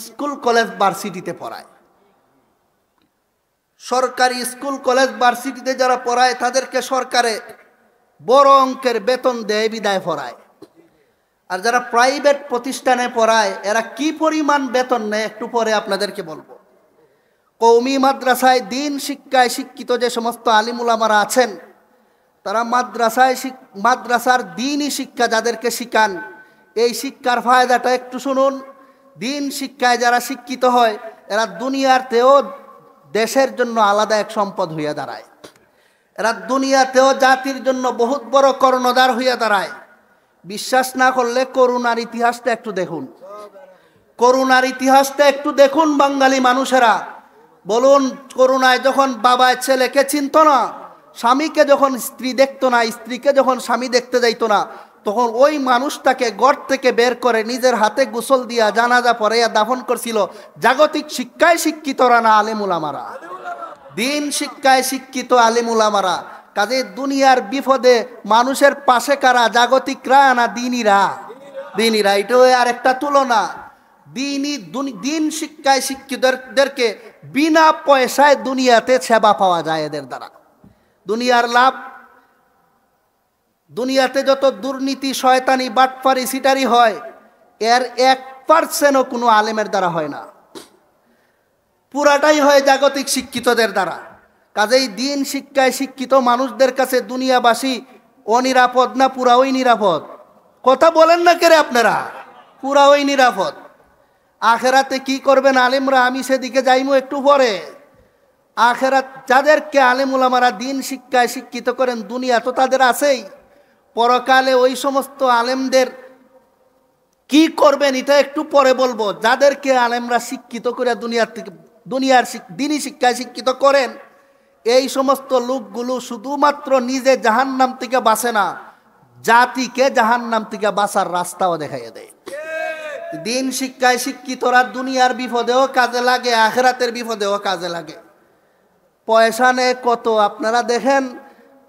A: স্কুল কলেজ ভার্সিটিতে পড়ায়। সরকারি স্কুল কলেজ ভার্সিটিতে যারা পড়ায় তাদেরকে সরকারে বড় অঙ্কের বেতন দেয় বিদায় পড়ায়। আর যারা প্রাইভেট প্রতিষ্ঠানে পড়ায় এরা কি পরিমাণ বেতন নেয় একটু পরে আপনাদেরকে বলবো। কওমি মাদ্রাসায় দিন শিক্ষায় শিক্ষিত যে সমস্ত আলিম উলামারা আছেন তারা মাদ্রাসার দিনই শিক্ষা যাদেরকে শিখান, এই শিক্ষার ফায়দাটা একটু শুনুন। দিন শিক্ষায় যারা শিক্ষিত হয় এরা দুনিয়াতেও দেশের জন্য আলাদা এক সম্পদ হইয়া দাঁড়ায়। এরা দুনিয়াতেও জাতির জন্য বহুত বড় কর্ণধার হইয়া দাঁড়ায়। বিশ্বাস না করলে করুণার ইতিহাসটা একটু দেখুন। করুণার ইতিহাসটা একটু দেখুন বাঙালি মানুষেরা। বলুন, করুণায় যখন বাবায় ছেলেকে চিনত না, স্বামীকে যখন স্ত্রী দেখতো না, স্ত্রীকে যখন স্বামী দেখতে যাইতো না, তখন ওই মানুষটাকে ঘর থেকে বের করে নিজের হাতে গোসল দিয়া জানাজা পড়াইয়া দাফন করছিল জাগতিক শিক্ষায় শিক্ষিতরা না আলেম উলামারা। দিন শিক্ষায় শিক্ষিত আলেম উলামারা। কাজে দুনিয়ার বিপদে মানুষের পাশে কারা? জাগতিকরা না দিনীরা? দিনীরা। এটাও আর একটা তুলনা। দিন শিক্ষায় শিক্ষিতদেরকে বিনা পয়সায় দুনিয়াতে সেবা পাওয়া যায় এদের দ্বারা। দুনিয়ার লাভ, দুনিয়াতে যত দুর্নীতি শয়তানি বাটপারি সিটারি হয় এর 1% কোনো আলেমের দ্বারা হয় না, পুরাটাই হয় জাগতিক শিক্ষিতদের দ্বারা। কাজেই দিন শিক্ষায় শিক্ষিত মানুষদের কাছে দুনিয়াবাসী অনিরাপদ না পুরাই নিরাপদ? কথা বলেন না কেরে আপনারা? পুরাই নিরাপদ। আখেরাতে কি করবেন আলেমরা? আমি সেদিকে যাইমু একটু পরে। আখেরাত যাদেরকে আলেম উলামারা দিন শিক্ষায় শিক্ষিত করেন দুনিয়া তো তাদের আছেই, পরকালে ওই সমস্ত আলেমদের কি করবেন এটা একটু পরে বলবো। যাদেরকে আলেমরা শিক্ষিত করে দুনিয়ার দিনই শিক্ষায় শিক্ষিত করেন এই সমস্ত লোকগুলো শুধুমাত্র নিজে জাহান্নাম থেকে বাঁচে না, জাতিকে জাহান্নাম থেকে বাঁচার রাস্তাও দেখাইয়া দেয়। দিন শিক্ষায় শিক্ষিতরা দুনিয়ার বিপদেও কাজে লাগে, আখেরাতের বিপদেও কাজে লাগে। পয়সা নেয় কত আপনারা দেখেন।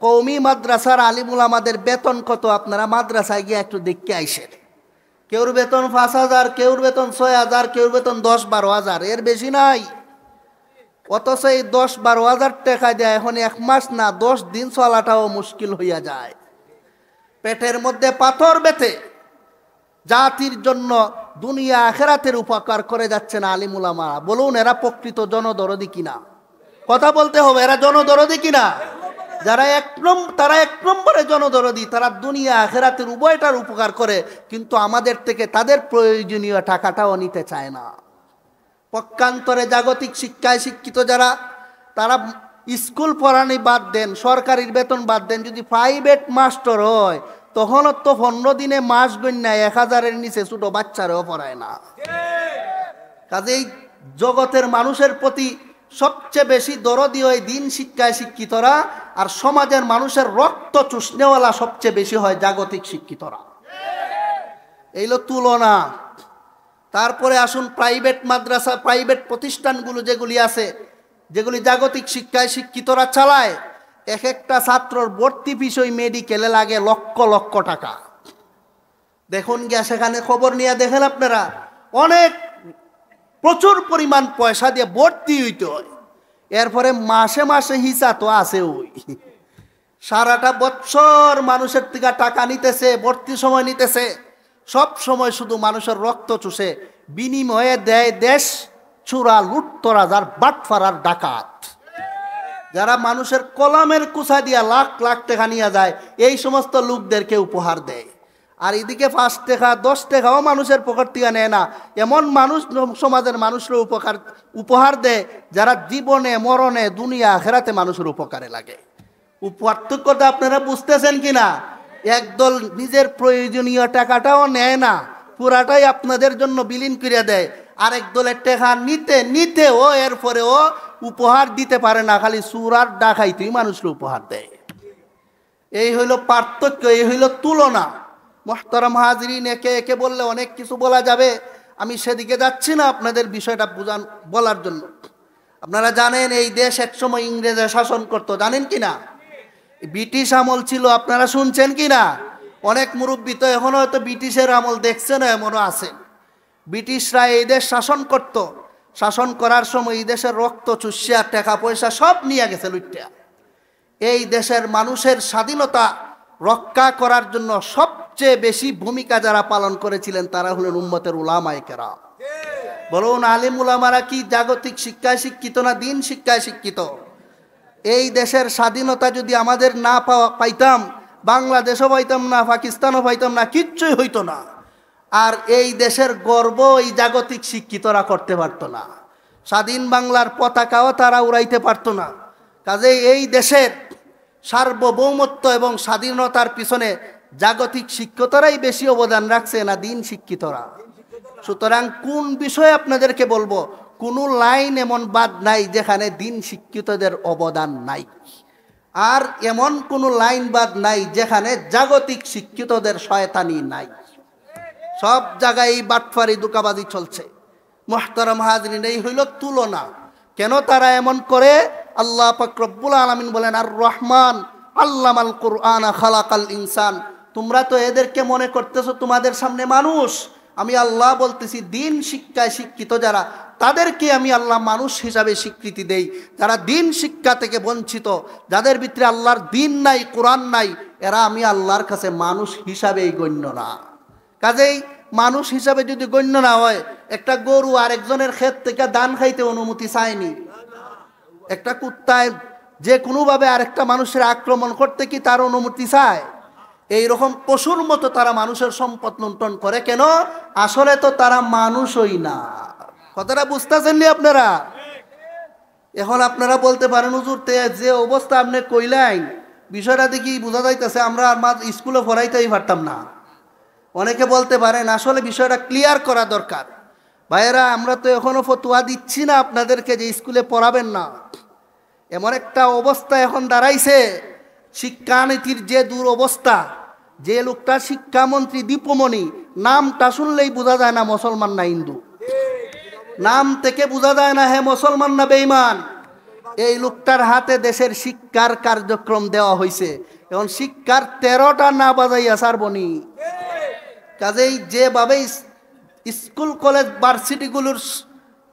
A: কওমি মাদ্রাসার আলিমুল আমাদের বেতন কত আপনারা মাদ্রাসায় গিয়ে একটু দেখতে আইসেন। কেউর বেতন 5,000, কেউর বেতন 6,000, কেউর বেতন 10-12,000, এর বেশি নাই। অথচ এই 10-12,000 টাকা দেয় এখন 1 মাস না 10 দিন চলাটাও মুশকিল হইয়া যায়। পেটের মধ্যে পাথর বেঁধে জাতির জন্য দুনিয়া আখেরাতের উপকার করে যাচ্ছেন আলিম উলামা। বলুন এরা প্রকৃত জনদরদি কিনা? কথা বলতে হবে, এরা জনদরদি কিনা? যারা তারা 1 নম্বরে জনদরদি, তারা দুনিয়া আখেরাতের উভয়টার উপকার করে, কিন্তু আমাদের থেকে তাদের প্রয়োজনীয় টাকাটাও নিতে চায় না। পক্ষান্তরে জাগতিক শিক্ষায় শিক্ষিত যারা, তারা স্কুল পড়ানি বাদ দেন, সরকারির বেতন বাদ দেন, যদি প্রাইভেট মাস্টার হয় তখনও তো 15 দিনে মাস গণ্যায় 1000-এর নিচে ছোট বাচ্চারাও পড়ায় না। কাজেই জগতের মানুষের প্রতি সবচেয়ে বেশি দরদি হয় দিন শিক্ষায় শিক্ষিতরা, আর সমাজের মানুষের রক্ত চুষনেওয়ালা সবচেয়ে বেশি হয় জাগতিক শিক্ষিতরা। এইলো তুলনা। তারপরে আসুন প্রাইভেট মাদ্রাসা, প্রাইভেট প্রতিষ্ঠানগুলো যেগুলি আছে, যেগুলি জাগতিক শিক্ষায় শিক্ষিতরা চালায়, এক একটা ছাত্রর ভর্তি বিষয় মেডিকেলে লাগে লক্ষ লক্ষ টাকা। দেখুন গিয়া সেখানে খবর নিয়ে দেখেন আপনারা, অনেক প্রচুর পরিমাণ পয়সা দিয়ে ভর্তি হইতে হয়। এরপরে মাসে মাসে হিসা তো আছে ওই সারাটা বছর মানুষের থেকে টাকা নিতেছে, ভর্তি সময় নিতেছে, সব সময় শুধু মানুষের রক্ত চুষে, বিনিময়ে দেয় দেশ চূড়া লুটতরাজ আর বাটফার ডাকাত, যারা মানুষের কলমের কুচা দিয়া লাখ লাখ টাকা নিয়ে যায়, এই সমস্ত লোকদেরকে উপহার দেয়। আর এদিকে 5 টাকা 10 টাকাও মানুষের পকেট থেকে নেয় না, এমন মানুষ সমাজের মানুষের উপহার দেয় যারা জীবনে মরণে দুনিয়া আখেরাতে মানুষের উপকারে লাগে। পার্থক্যটা আপনারা বুঝতেছেন কিনা? একদল নিজের প্রয়োজনীয় টাকাটাও নেয় না, পুরাটাই আপনাদের জন্য বিলীন করে দেয়। আরেক দলের টাকা নিতে নিতে ও এরপরে ও উপহার দিতে পারে না, খালি সুরার ডাকাইতেই মানুষের উপহার দেয়। এই হইল পার্থক্য, এই হইল তুলনা। মুহতারাম হাজরিন, একে একে বললে অনেক কিছু বলা যাবে, আমি সেদিকে যাচ্ছি না আপনাদের বিষয়টা বলার জন্য। আপনারা জানেন এই দেশ একসময় ইংরেজে শাসন করতো, জানেন কিনা? ব্রিটিশ আমল ছিল, আপনারা শুনছেন কিনা? অনেক মুরব্বী তো এখনো হয়তো ব্রিটিশের আমল দেখছে না, এমনও আছে। ব্রিটিশরা এই দেশ শাসন করত, শাসন করার সময় এই দেশের রক্ত চুষিয়া টাকা পয়সা সব নিয়ে গেছে লুটিয়া। এই দেশের মানুষের স্বাধীনতা রক্ষা করার জন্য সবচেয়ে বেশি ভূমিকা যারা পালন করেছিলেন তারা হলেন উম্মতের উলামায়ে কেরাম। বলুন, আলিম উলামারা কি জাগতিক শিক্ষায় শিক্ষিত না দিন শিক্ষায় শিক্ষিত? এই দেশের স্বাধীনতা যদি আমাদের না পাইতাম, বাংলাদেশও পাইতাম না, পাকিস্তানও পাইতাম না, কিচ্ছুই হইতো না। আর এই দেশের গর্ব এই জাগতিক শিক্ষিতরা করতে পারতো না, স্বাধীন বাংলার পতাকাও তারা উড়াইতে পারতো না। কাজেই এই দেশের সার্বভৌমত্ব এবং স্বাধীনতার পিছনে জাগতিক শিক্ষিতরাই বেশি অবদান রাখছে না দিন শিক্ষিতরা। সুতরাং কোন বিষয়ে আপনাদেরকে বলবো, কোনো লাইন এমন বাদ নাই যেখানে দিন শিক্ষিতদের অবদান নাই, আর এমন কোনো লাইন বাদ নাই যেখানে জাগতিক শিক্ষিতদের শয়তানি নাই। সব জায়গায় এই বাটফারি দুকাবাজি চলছে। মুহতারাম হাজরিন, এই হইল তুলনা। কেন তারা এমন করে? আল্লাহ পাক রব্বুল আলামিন বলেন, আর রহমান আল্লামাল কুরআন খালাকাল ইনসান। তোমরা তো এদেরকে মনে করতেছো তোমাদের সামনে মানুষ, আমি আল্লাহ বলতেছি দিন শিক্ষায় শিক্ষিত যারা, তাদেরকে আমি আল্লাহ মানুষ হিসাবে স্বীকৃতি দেই। যারা দিন শিক্ষা থেকে বঞ্চিত, যাদের ভিতরে আল্লাহর দিন নাই, কোরআন নাই, এরা আমি আল্লাহর কাছে মানুষ হিসাবেই গণ্য না। কাজেই মানুষ হিসাবে যদি গণ্য না হয়, একটা গরু আরেকজনের ক্ষেত থেকে ধান খাইতে অনুমতি চায়নি। একটা কুত্তায় যে কোনোভাবে আরেকটা মানুষের আক্রমণ করতে কি তার অনুমতি চায়? এইরকম পশুর মতো তারা মানুষের সম্পদ লুণ্ঠন করে। কেন? আসলে তো তারা মানুষই না। কথাটা বুঝতেছেন নি আপনারা? এখন আপনারা বলতে পারেন, হুজুর যে অবস্থা আপনি কইলেন, বিষয়টা দেখি বোঝা যাইতেছে আমরা স্কুলে পড়াইতেই পারতাম না। অনেকে বলতে পারেন আসলে বিষয়টা ক্লিয়ার করা দরকার। ভাইয়েরা, আমরা তো এখনো ফতোয়া দিচ্ছি না আপনাদেরকে যে স্কুলে পড়াবেন না। এমন একটা অবস্থা এখন দাঁড়াইছে, শিক্ষানীতির যে দুরবস্থা, যে লোকটা শিক্ষামন্ত্রী দীপমণি, নামটা শুনলেই বোঝা যায় না মুসলমান না হিন্দু, নাম থেকে বোঝা যায় না হে মুসলমান না বেঈমান। এই লোকটার হাতে দেশের শিক্ষার কার্যক্রম দেওয়া হয়েছে, এখন শিক্ষার 13টা না বাজাইয়া সারবনি। কাজেই যেভাবে স্কুল কলেজ ভার্সিটিগুলোর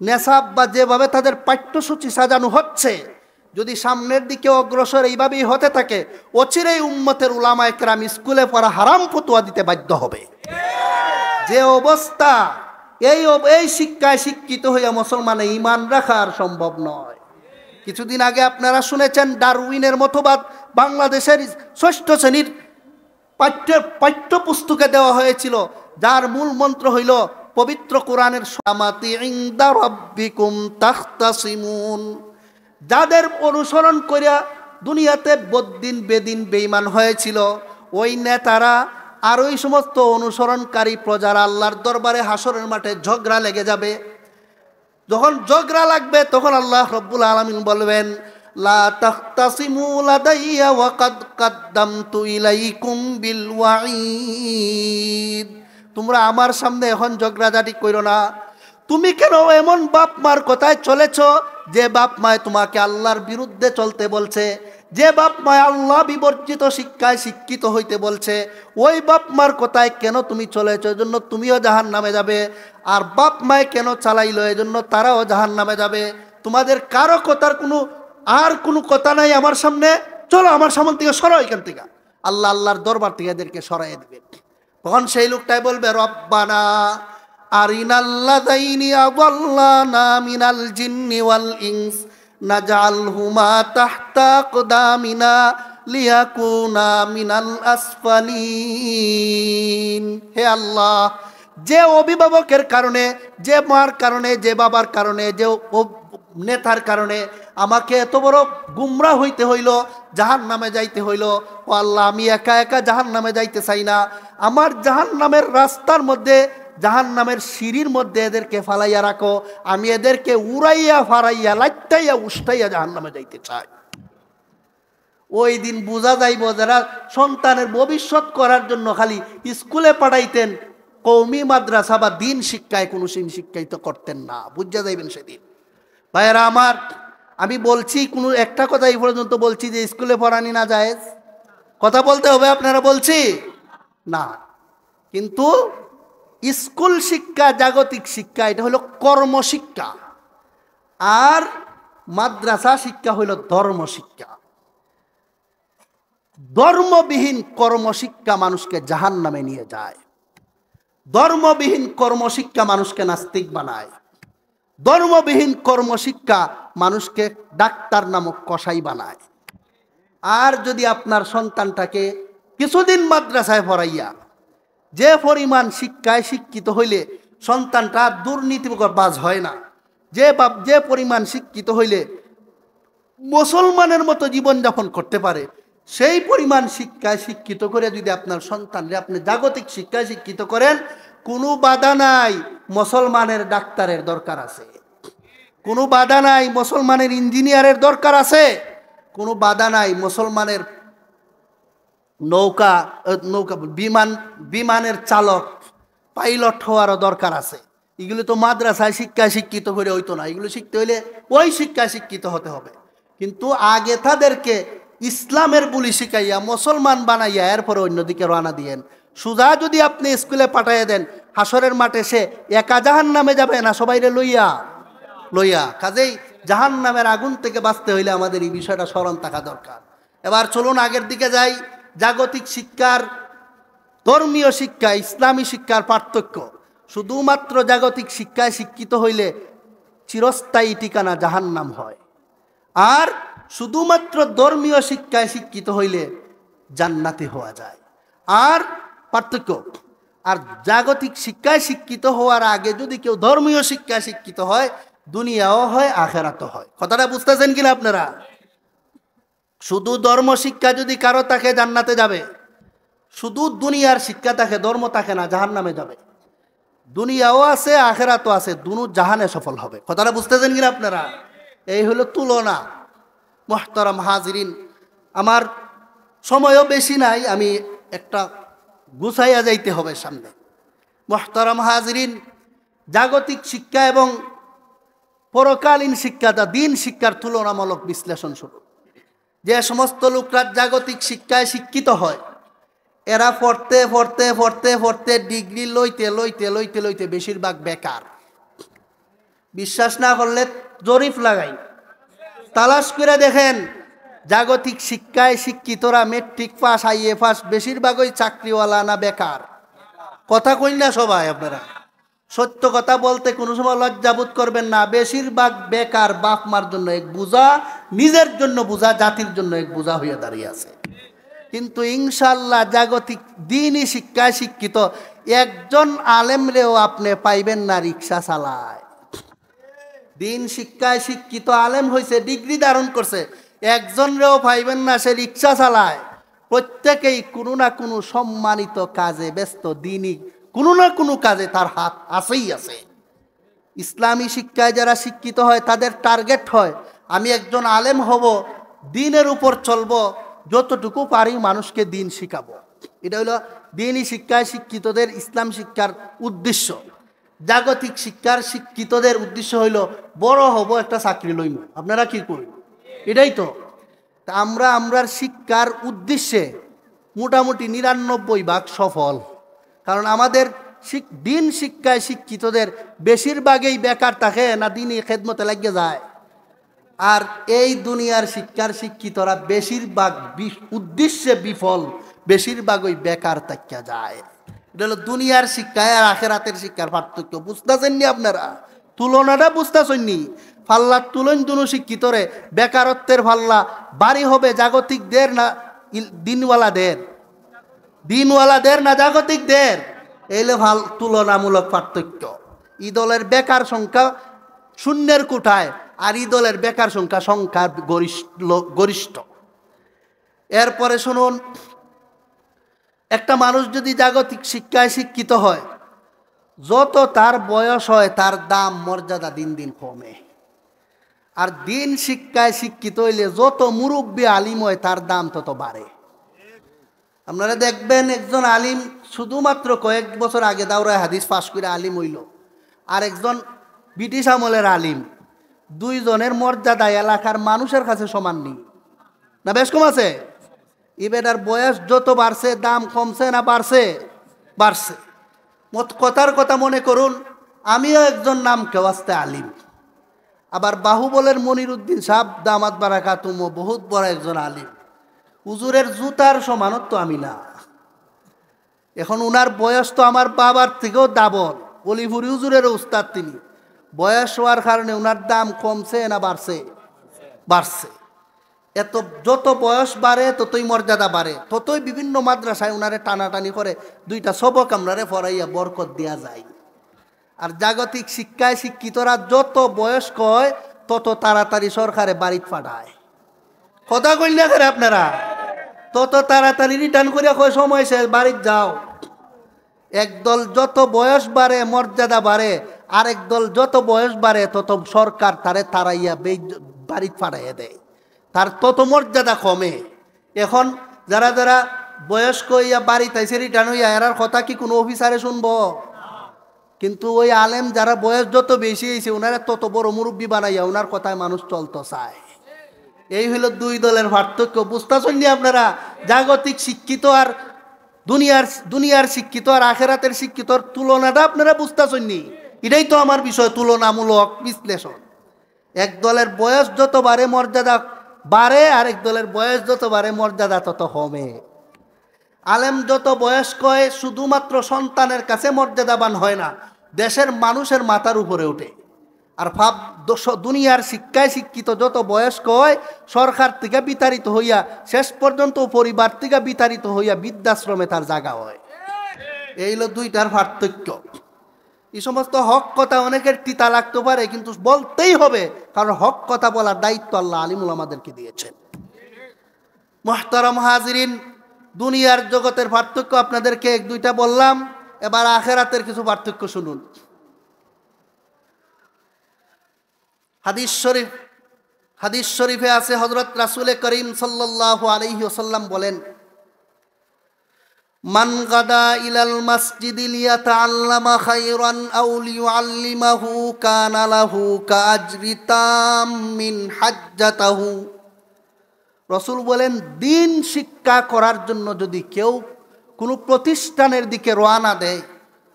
A: নেশাব বা যেভাবে তাদের পাঠ্যসূচি সাজানো হচ্ছে, যদি সামনের দিকে অগ্রসর এইভাবেই হতে থাকে, অচিরেই উম্মতের উলামায়ে কেরাম স্কুলে পড়া হারাম ফতোয়া দিতে বাধ্য হবে। যে অবস্থা, এই শিক্ষায় শিক্ষিত হইয়া মুসলমানের ঈমান রাখা আর সম্ভব নয়। কিছুদিন আগে আপনারা শুনেছেন ডারউইনের মতবাদ বাংলাদেশের 6ষ্ঠ শ্রেণীর পাঠ্যপুস্তকে দেওয়া হয়েছিল, যার মূল মন্ত্র হইল পবিত্র কোরআনের সামাতি ইনদা রাব্বিকুম তাখতাসিমুন। যাদের অনুসরণ করিয়া দুনিয়াতে বদ্দিন বেদিন বেঈমান হয়েছিল, ওই নেতারা আর ওই সমস্ত অনুসরণকারী প্রজারা আল্লাহর দরবারে হাসরের মাঠে ঝগড়া লেগে যাবে। যখন ঝগড়া লাগবে তখন আল্লাহ রব্বুল আলামিন বলবেন, লা তাখতাসিমু লাদাইয়া ওয়া কাদ কাদ্দামতু ইলাইকুম বিল ওয়াঈদ। তোমরা আমার সামনে এখন ঝগড়াঝাটি কইরো না। তুমি কেন এমন বাপ মার কথায় চলেছ যে বাপ মায় তোমাকে আল্লাহর বিরুদ্ধে চলতে বলছে, যে বাপ মায় আল্লাহ বিবর্জিত শিক্ষায় শিক্ষিত হইতে বলছে, ওই বাপ মার কথায় কেন তুমি চলেছ? এজন্য তুমিও জাহান্নামে যাবে। আর বাপ মায় কেন চালাইলো? এজন্য তারাও জাহান্নামে যাবে। তোমাদের কারো কথার কোনো কথা নাই আমার সামনে। চলো আমার সামনে থেকে সরো এখান থেকে। আল্লাহ আল্লাহর দরবার থেকে এদেরকে সরাইয়ে দিবেন। তখন সেই লোকটাই বলবে, রব্বানা আরিনাল্লাযাইনি আযাল্লানা মিনাল জিন্নি ওয়াল ইনস নাজআলহুমা তাহতা আকদামিনা লিয়াকুনা মিনাল আসফালিন। হে আল্লাহ, যে অভিভাবকের কারণে, যে মার কারণে, যে বাবার কারণে, যে নেতার কারণে আমাকে এত বড় গুমরা হইতে হইল, জাহান্নামে যাইতে হইল, ও আল্লাহ আমি একা একা জাহান্নামে যাইতে চাই না। আমার জাহান্নামের রাস্তার মধ্যে, জাহান্নামের সিঁড়ির মধ্যে এদেরকে ফালাইয়া রাখো। আমি এদেরকে উড়াইয়া ফারাইয়া লাইটাইয়া উষ্টাইয়া জাহান্নামে যাইতে চাই। ওই দিন বোঝা যাইব যারা সন্তানের ভবিষ্যৎ করার জন্য খালি স্কুলে পাঠাইতেন, কওমি মাদ্রাসা বা দিন শিক্ষায় কোনো শিক্ষায়িত করতেন না, বুঝা যাইবেন সেদিন। ভাইয়েরা আমার, আমি বলছি কোনো একটা কথা এই পর্যন্ত বলছি যে স্কুলে পড়ানি না জায়েজ, কথা বলতে হবে আপনারা, বলছি না। কিন্তু স্কুল শিক্ষা, জাগতিক শিক্ষা, এটা হলো কর্মশিক্ষা, আর মাদ্রাসা শিক্ষা হইল ধর্মশিক্ষা। ধর্মবিহীন কর্মশিক্ষা মানুষকে জাহান্নামে নিয়ে যায়। ধর্মবিহীন কর্মশিক্ষা মানুষকে নাস্তিক বানায়। ধর্মবিহীন কর্মশিক্ষা মানুষকে ডাক্তার নামক কসাই বানায়। আর যদি আপনার সন্তানটাকে কিছুদিন মাদ্রাসায় পড়াইয়া যে পরিমাণ শিক্ষায় শিক্ষিত হইলে সন্তানটা দুর্নীতিবাজ হয় না, যে পরিমাণ শিক্ষিত হইলে মুসলমানের মতো জীবনযাপন করতে পারে, সেই পরিমাণ শিক্ষায় শিক্ষিত করে যদি আপনার সন্তানরে আপনি জাগতিক শিক্ষায় শিক্ষিত করেন, কোনো বাধা নাই মুসলমানের ডাক্তারের দরকার আছে, কোনো বাধা নাই মুসলমানের ইঞ্জিনিয়ারের দরকার আছে, কোনো বাধা নাই মুসলমানের বিমানের চালক, পাইলট হওয়ারও দরকার আছে। এগুলো তো মাদ্রাসায় শিক্ষায় শিক্ষিত করে হইতো না, এগুলো শিখতে হইলে ওই শিক্ষায় শিক্ষিত হতে হবে। কিন্তু আগে তাদেরকে ইসলামের বুলি শিখাইয়া মুসলমান বানাইয়া এরপরে অন্যদিকে রওনা দিয়েন। সুজা যদি আপনি স্কুলে পাঠাইয়া দেন, হাসরের মাঠে সে একা জাহান্নামে যাবে না, সবাইরে লইয়া। কাজেই জাহান্নামের আগুন থেকে বাঁচতে হইলে আমাদের এই বিষয়টা স্মরণ থাকা দরকার। এবার চলুন আগের দিকে যাই। জাগতিক শিক্ষার, ধর্মীয় শিক্ষা, ইসলামী শিক্ষার পার্থক্য। শুধুমাত্র জাগতিক শিক্ষায় শিক্ষিত হইলে চিরস্থায়ী ঠিকানা জাহান্নাম হয়, আর শুধুমাত্র ধর্মীয় শিক্ষায় শিক্ষিত হইলে জান্নাতি হওয়া যায়। আর পার্থক্য, আর জাগতিক শিক্ষায় শিক্ষিত হওয়ার আগে যদি কেউ ধর্মীয় শিক্ষায় শিক্ষিত হয়, দুনিয়াও হয় আখেরাতও হয়। কথাটা বুঝতেছেন কিনা আপনারা? শুধু ধর্ম শিক্ষা যদি কারো থাকে জান্নাতে যাবে, শুধু দুনিয়ার শিক্ষা থাকে, ধর্ম থাকে না, জাহান্নামে যাবে। দুনিয়াও আছে আখেরাতও আছে, দুনো জাহানে সফল হবে। কথাটা বুঝতেছেন কিনা আপনারা? এই হলো তুলনা। মুহতারাম হাজিরিন, আমার সময়ও বেশি নাই, আমি একটা গুছাইয়া যাইতে হবে সামনে। মুহতারাম হাজিরিন, জাগতিক শিক্ষা এবং পরকালীন শিক্ষা, দিন শিক্ষার তুলনামূলক বিশ্লেষণ শুরু। যে সমস্ত লোকরা জাগতিক শিক্ষায় শিক্ষিত হয়, এরা পড়তে পড়তে পড়তে পড়তে ডিগ্রি লইতে বেশিরভাগ বেকার। বিশ্বাস না করলে জরিপ লাগাই, তালাশ করে দেখেন, জাগতিক শিক্ষায় শিক্ষিতরা মেট্রিক পাস, IA পাস, বেশিরভাগই চাকরিওয়ালা না বেকার? কথা কই না সবাই আপনারা? সত্য কথা বলতে কোনো সময় লজ্জাবোধ করবেন না। বেশিরভাগ বেকার, বাপ মার জন্য এক বোঝা, নিজের জন্য বোঝা, জাতির জন্য এক বোঝা হয়ে দাঁড়িয়ে আছে। কিন্তু ইনশাল্লাহ জাগতিক দিনই শিক্ষায় শিক্ষিত একজন আলেমরেও আপনি পাইবেন না রিক্সা চালায়। দিন শিক্ষায় শিক্ষিত আলেম হয়েছে, ডিগ্রি ধারণ করছে, একজনরেও পাইবেন না সে রিক্সা চালায়। প্রত্যেকেই কোনো না কোনো সম্মানিত কাজে ব্যস্ত, দিনই কোনো না কোনো কাজে তার হাত আছেই আছে। ইসলামী শিক্ষায় যারা শিক্ষিত হয় তাদের টার্গেট হয়, আমি একজন আলেম হব, দিনের উপর চলবো, যতটুকু পারি মানুষকে দিন শিখাবো। এটা হলো দিনই শিক্ষায় শিক্ষিতদের ইসলাম শিক্ষার উদ্দেশ্য। জাগতিক শিক্ষার শিক্ষিতদের উদ্দেশ্য হইল বড় হব, একটা চাকরি লইব। আপনারা কি করবেন? এটাই তো। আমরার শিক্ষার উদ্দেশ্যে মোটামুটি 99% সফল। কারণ আমাদের দিন শিক্ষায় শিক্ষিতদের বেশিরভাগই বেকার থাকে না, দিনই খেদমতে লাগিয়ে যায়। আর এই দুনিয়ার শিক্ষার শিক্ষিতরা বেশিরভাগ উদ্দেশ্যে বিফল, বেশিরভাগ ওই বেকার তাকিয়া যায়। এটা হলো দুনিয়ার শিক্ষা আর আখেরাতের শিক্ষার পার্থক্য। বুঝতেছেন নি আপনারা? তুলনাটা বুঝতেছেন নি? ফাল্লার তুলন দুনো শিক্ষিতরে বেকারত্বের ফাল্লা বাড়ি হবে জাগতিকদের না দিনওয়ালাদের? দিনওয়ালাদের না জাগতিকদের? এইলে ভাল তুলনামূলক পার্থক্য। ইদলের বেকার সংখ্যা শূন্যের কোঠায়, আর ইদলের বেকার সংখ্যা গরিষ্ঠ। এরপরে শুনুন, একটা মানুষ যদি জাগতিক শিক্ষায় শিক্ষিত হয়, যত তার বয়স হয় তার দাম মর্যাদা দিন দিন কমে। আর দিন শিক্ষায় শিক্ষিত হইলে যত মুরব্বী আলিম হয় তার দাম তত বাড়ে। আপনারা দেখবেন একজন আলিম শুধুমাত্র কয়েক বছর আগে দাওরায় হাদিস পাশ করে আলিম হইল, আর একজন ব্রিটিশ আমলের আলিম, দুইজনের মর্যাদা এলাকার মানুষের কাছে সমান নেই, না বেশ কম আছে? এবার বয়স যত বাড়ছে দাম কমছে না বাড়ছে? বাড়ছে। কথার কথা মনে করুন, আমিও একজন নাম কেওয়াস্তে আলিম, আবার বাহুবলের মনিরুদ্দিন সাহেব দামাত বারাকাতুম বহুত বড় একজন আলিম, হুজুরের জুতার সমানত্ব আমি না। এখন উনার বয়স তো আমার বাবার থেকেও দাবল, অলিপুরি হুজুরের উস্তাদ তিনি। বয়স হওয়ার কারণে উনার দাম কমছে না বাড়ছে? বাড়ছে। যত বয়স বাড়ে ততই মর্যাদা বাড়ে, ততই বিভিন্ন মাদ্রাসায় উনারে টানাটানি করে দুইটা সবক আমরারে ফরাইয়া বরকত দেয়া যায়। আর জাগতিক শিক্ষায় শিক্ষিতরা যত বয়স্ক হয় তত তাড়াতাড়ি সরকারে বাড়িতে পাঠায়। কথা কইলে করে আপনারা, তত তাড়াতাড়ি রিটার্ন করে কয় সময় শেষ, বাড়িতে যাও। একদল যত বয়স বাড়ে মর্যাদা বাড়ে, আরেক দল যত বয়স বাড়ে তত সরকার তারে তাড়াইয়া বাড়িতে পাঠাইয়া দেয়, তার তত মর্যাদা কমে। এখন যারা যারা বয়স্ক হইয়া বাড়িতে এসে রিটার্ন হইয়া এরার কথা কি কোনো অফিসারে শুনবো? কিন্তু ওই আলেম যারা বয়স যত বেশি হয়েছে ওনারা তত বড় মুরব্বী বানাইয়া ওনার কথায় মানুষ চলতে চায়। এই হলো দুই দলের পার্থক্য। বুঝতেছেন নি আপনারা? জাগতিক শিক্ষিত আর দুনিয়ার শিক্ষিত আর আখেরাতের শিক্ষিতর তুলনাটা আপনারা বুঝতেছেন নি? এটাই তো আমার বিষয়, তুলনামূলক বিশ্লেষণ। এক দলের বয়স যত বাড়ে মর্যাদা বাড়ে, আরেক দলের বয়স যত বাড়ে মর্যাদা তত কমে। আলেম যত বয়স্ক হয় শুধুমাত্র সন্তানের কাছে মর্যাদাবান হয় না, দেশের মানুষের মাথার উপরে ওঠে। আর দুনিয়ার শিক্ষায় শিক্ষিত যত বয়স্ক হয় সরকার থেকে বিতাড়িত হইয়া শেষ পর্যন্ত পরিবার থেকে বিতাড়িত হইয়া বৃদ্ধাশ্রমে তার জায়গা হয়। এই হলো দুইটার পার্থক্য। এই সমস্ত হক কথা অনেকের তিতা লাগতে পারে, কিন্তু বলতেই হবে, কারণ হক কথা বলার দায়িত্ব আল্লাহ আলিমুল আমাদেরকে দিয়েছেন। মুহতারাম হাজিরিন, দুনিয়ার জগতের পার্থক্য আপনাদেরকে এক দুইটা বললাম, এবার আখেরাতের কিছু পার্থক্য শুনুন। হাদিস শরীফে আছে, হযরত রাসূল করিম সাল্লাল্লাহু আলাইহি ওয়াসাল্লাম বলেন, মান গাদা ইলাল মাসজিদি লিয়াতাআল্লামা খায়রান আও লিয়ুআল্লিমাহু কানা লাহু কাআজরি তাম্মিন হাজ্জাতাহু। রাসূল বলেন, দিন শিক্ষা করার জন্য যদি কেউ কোনো প্রতিষ্ঠানের দিকে রওনা দেয়,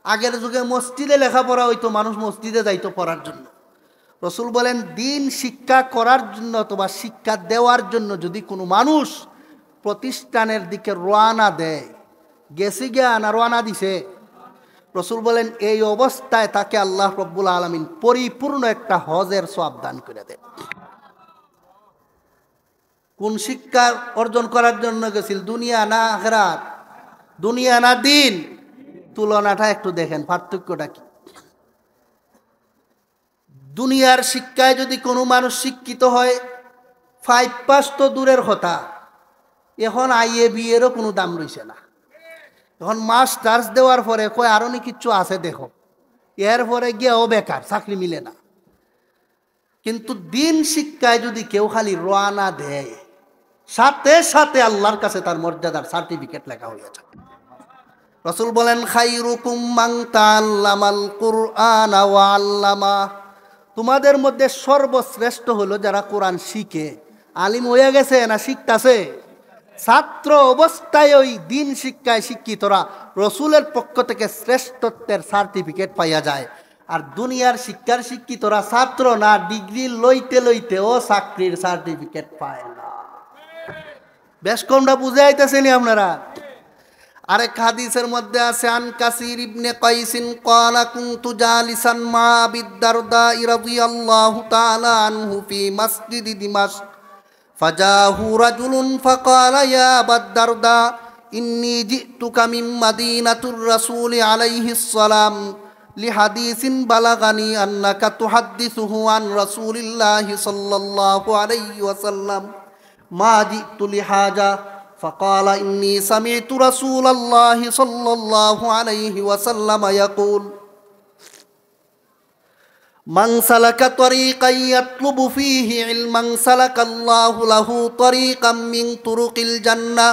A: আগের যুগে মসজিদে লেখাপড়া হইতো, মানুষ মসজিদে যাইতো পড়ার জন্য। রাসূল বলেন, দিন শিক্ষা করার জন্য অথবা শিক্ষা দেওয়ার জন্য যদি কোনো মানুষ প্রতিষ্ঠানের দিকে রওনা দেয়, গেছে গিয়া না রওনা দিছে, রাসূল বলেন এই অবস্থায় তাকে আল্লাহ রাব্বুল আলামিন পরিপূর্ণ একটা হজের সওয়াব দান করে দেন। কোন শিক্ষা অর্জন করার জন্য গেছিল? দুনিয়া না আখিরাত? দুনিয়া না দিন? তুলনাটা একটু দেখেন, পার্থক্যটা কি। দুনিয়ার শিক্ষায় যদি কোনো মানুষ শিক্ষিত হয়, 5 পাস তো দূরের কথা, এখন আইএ বিএরও কোনো দাম রইছে না। এখন মাস্টার্স দেওয়ার পরে কয় আরো নি কিচ্ছু আছে দেখো, এরপরে গিয়েও বেকার, চাকরি মিলে না। কিন্তু দিন শিক্ষায় যদি কেউ খালি রওনা দেয়, সাথে সাথে আল্লাহর কাছে তার মর্যাদার সার্টিফিকেট লেখা হয়ে যায়। রাসূল বলেন, খায়রুকুম মান তাআল্লামাল কুরআনা ওয়া আল্লামা। তোমাদের মধ্যে সর্বশ্রেষ্ঠ হলো যারা কোরআন শিখে। আলিম হয়ে গেছে না শিখতাছে? ছাত্র অবস্থায় ওই দিন শিক্ষায় শিক্ষিতরা রাসূলের পক্ষ থেকে শ্রেষ্ঠত্বের সার্টিফিকেট পাইয়া যায়। আর দুনিয়ার শিক্ষার শিক্ষিতরা ছাত্র না, ডিগ্রি লইতে লইতে ও চাকরির সার্টিফিকেট পায় না। বেশ কমটা বুঝে আইতেছেনি আপনারা। আরেক হাদিসের মধ্যে আছে, আন কাসির ইবনে কাইসিন ক্বালা কুনতু জালিসান মা আবি দারদা রাদিয়াল্লাহু তাআলা আনহু ফি মসজিদ দিমাশক ফাজাহু রাজুলুন ফাকালা ইয়া আবা দারদা ইন্নী জিতুকা মিন মাদিনাতুর রাসূল আলাইহিস সালাম লিহাদিসিন বালাগানি আন্নাকা তুহাদ্দিসুহু আন রাসূলিল্লাহি সাল্লাল্লাহু আলাইহি ওয়াসাল্লাম মা জিতু লিহাজা فقال إني سمعت رسول الله صلى الله عليه وسلم يقول من سلك طريقا يطلب فيه علما سلك الله له طريقا من طرق الجنة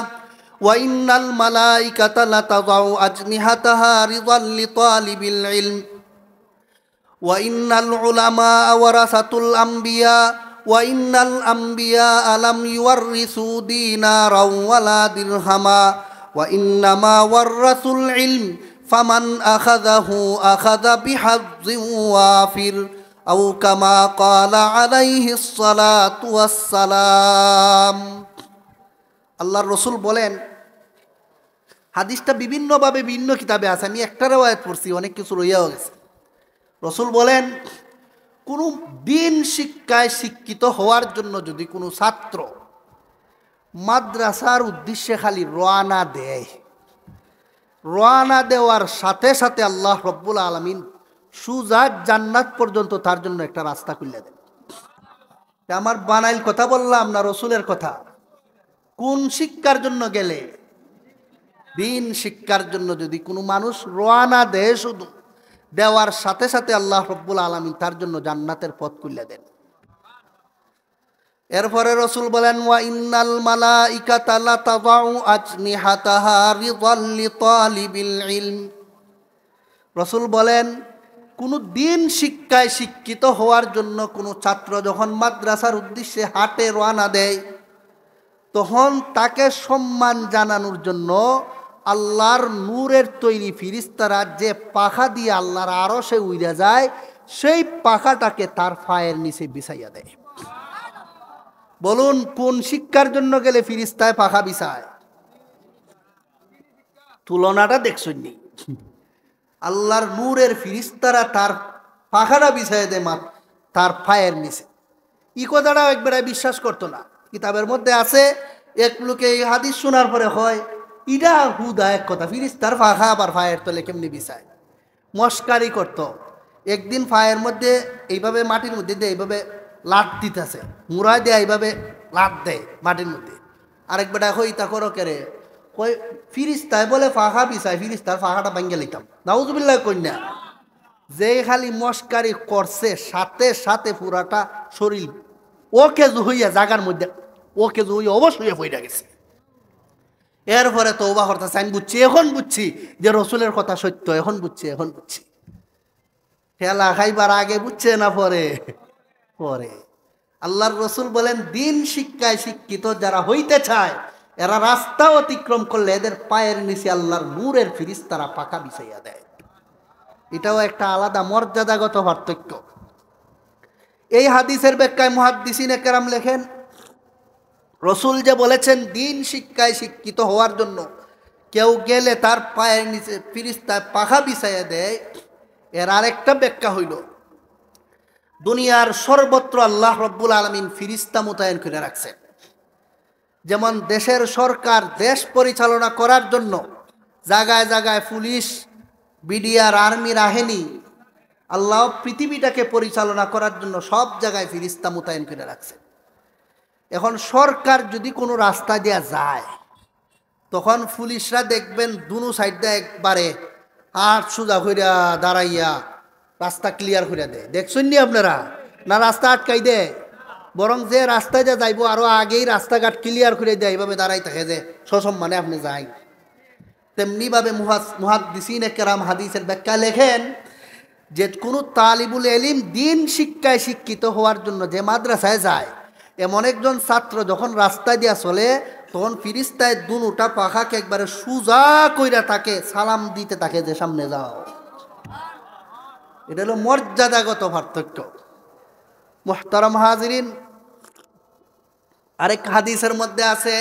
A: وإن الملائكة لتضع أجنحتها رضا لطالب العلم وإن العلماء ورثة الأنبياء وإن الأنبياء لم يورثوا دينارا ولا درهما وإنما ورثوا العلم فمن أخذه أخذ بحظ وافر أو كما قال عليه الصلاة والسلام। আল্লাহর রসুল বলেন, হাদিসটা বিভিন্নভাবে ভিন্ন কিতাবে আছে, আমি একটা রিওয়ায়াত পড়ছি, অনেক কিছু রইয়াও গেছে। রসুল বলেন, কোনো দিন শিক্ষায় শিক্ষিত হওয়ার জন্য যদি কোনো ছাত্র মাদ্রাসার উদ্দেশ্যে খালি রওনা দেয়, রওনা দেওয়ার সাথে সাথে আল্লাহ রব্বুল আলামিন সুজা জান্নাত পর্যন্ত তার জন্য একটা রাস্তা খুলে দেন। আমার বানাইল কথা বললাম না রসুলের কথা? কোন শিক্ষার জন্য গেলে? দিন শিক্ষার জন্য যদি কোনো মানুষ রওনা দেয়, শুধু দেওয়ার সাথে সাথে আল্লাহ রব্বুল আলামিন তার জন্য জান্নাতের পথ খুলে দেন। এরপরে রসুল বলেন, ওয়া ইন্নাল মালাইকাতা লাতাযাউ আজনিহাতাহা রিদাল লিতালিবিল ইলম। রসুল বলেন, কোনো দিন শিক্ষায় শিক্ষিত হওয়ার জন্য কোনো ছাত্র যখন মাদ্রাসার উদ্দেশ্যে হাঁটে রওনা দেয়, তখন তাকে সম্মান জানানোর জন্য আল্লাহর নূরের তৈরি ফিরিস্তারা যে পাখা দিয়ে আল্লাহর আরশে উইরা যায়, সেই পাখাটাকে তার পায়ের নিচে বিছাইয়া দেয়। বলুন, কোন শিক্ষার জন্য গেলে ফিরিস্তায় পাখা বিছায়? তুলনাটা দেখছেন নি? আল্লাহর নূরের ফিরিস্তারা তার পাখাটা বিছাইয়া দেয় তার পায়ের নিচে। এই কথাটা একবারে বিশ্বাস করতো না। কিতাবের মধ্যে আছে, এক লোকে এই হাদিস শোনার পরে হয়, ইডা হুদা এক কথা, ফিরিস্তার পাখা আবার ফায়ের তলে কেমনি বিছায়, মস্কারি করত। একদিন ফায়ের মধ্যে এইভাবে মাটির মধ্যে দিয়ে এইভাবে লাট দিতেছে, মুড়া দিয়ে এইভাবে লাট দেয় মাটির মধ্যে। আরেক বেটা কই তা করো কেরে, কই ফিরিস্তায় বলে পাখা বিছায়, ফিরিস্তার পাখাটা ভাঙ্গে লইতাম। নাউজুবিল্লাহ কন্যা। যে খালি মস্কারি করছে, সাথে সাথে পুরাটা শরীর ওকে হইয়া জাগার মধ্যে ওকে হইয়া অবশ্যই হইয়া গেছে। এরপরে তওবা করতেছে, আমি বুঝছি, এখন বুঝছি যে রসুলের কথা সত্য, এখন বুঝছি, এখন বুঝছি। ঠেলা খাইবার আগে বুঝছে না পরে? পরে। আল্লাহর রসুল বলেন, দিন শিক্ষায় শিক্ষিত যারা হইতে চায়, এরা রাস্তা অতিক্রম করলে এদের পায়ের নিচে আল্লাহর নূরের ফিরিস্তারা পাখা বিছাইয়া দেয়। এটাও একটা আলাদা মর্যাদাগত পার্থক্য। এই হাদিসের ব্যাখ্যায় মুহাদ্দিসিনে কেরাম লেখেন, রসুল যে বলেছেন দিন শিক্ষায় শিক্ষিত হওয়ার জন্য কেউ গেলে তার পায়ের নিচে ফিরিস্তায় পাখা বিছাইয়া দেয়, এর আরেকটা ব্যাখ্যা হইল, দুনিয়ার সর্বত্র আল্লাহ রব্বুল আলামিন ফিরিস্তা মোতায়েন করে রাখছেন। যেমন দেশের সরকার দেশ পরিচালনা করার জন্য জায়গায় জায়গায় পুলিশ, বিডিআর, আর্মি রাহেনি, আল্লাহ পৃথিবীটাকে পরিচালনা করার জন্য সব জায়গায় ফিরিস্তা মোতায়েন করে রাখছেন। এখন সরকার যদি কোনো রাস্তা দেয়া যায়, তখন পুলিশরা দেখবেন দুনো সাইড দিয়ে একবারে হাত সোজা কইরা দাঁড়াইয়া রাস্তা ক্লিয়ার করে দেয়। দেখছেন নি আপনারা? না রাস্তা আটকাই দেয়, বরং যে রাস্তায় যা যাইব আরো আগেই রাস্তাঘাট ক্লিয়ার করে দেয়, এইভাবে দাঁড়াই থাকে যে সসম্মানে আপনি যাই। তেমনিভাবে মুহাদ্দিসিনে কেরাম হাদিসের ব্যাখ্যা লেখেন যে কোনো তালিবুল ইলম দিন শিক্ষায় শিক্ষিত হওয়ার জন্য যে মাদ্রাসায় যায়, এমন একজন ছাত্র যখন রাস্তায় দিয়া চলে, তখন ফিরিস্তায় দুটা পাখাকে একবারে সুজা কইরা তাকে সালাম দিতে থাকে যে সামনে যাও। এটা হলো মর্যাদাগত পার্থক্য। মুহতারাম হাজিরিন, আরেক হাদিসের মধ্যে আছে,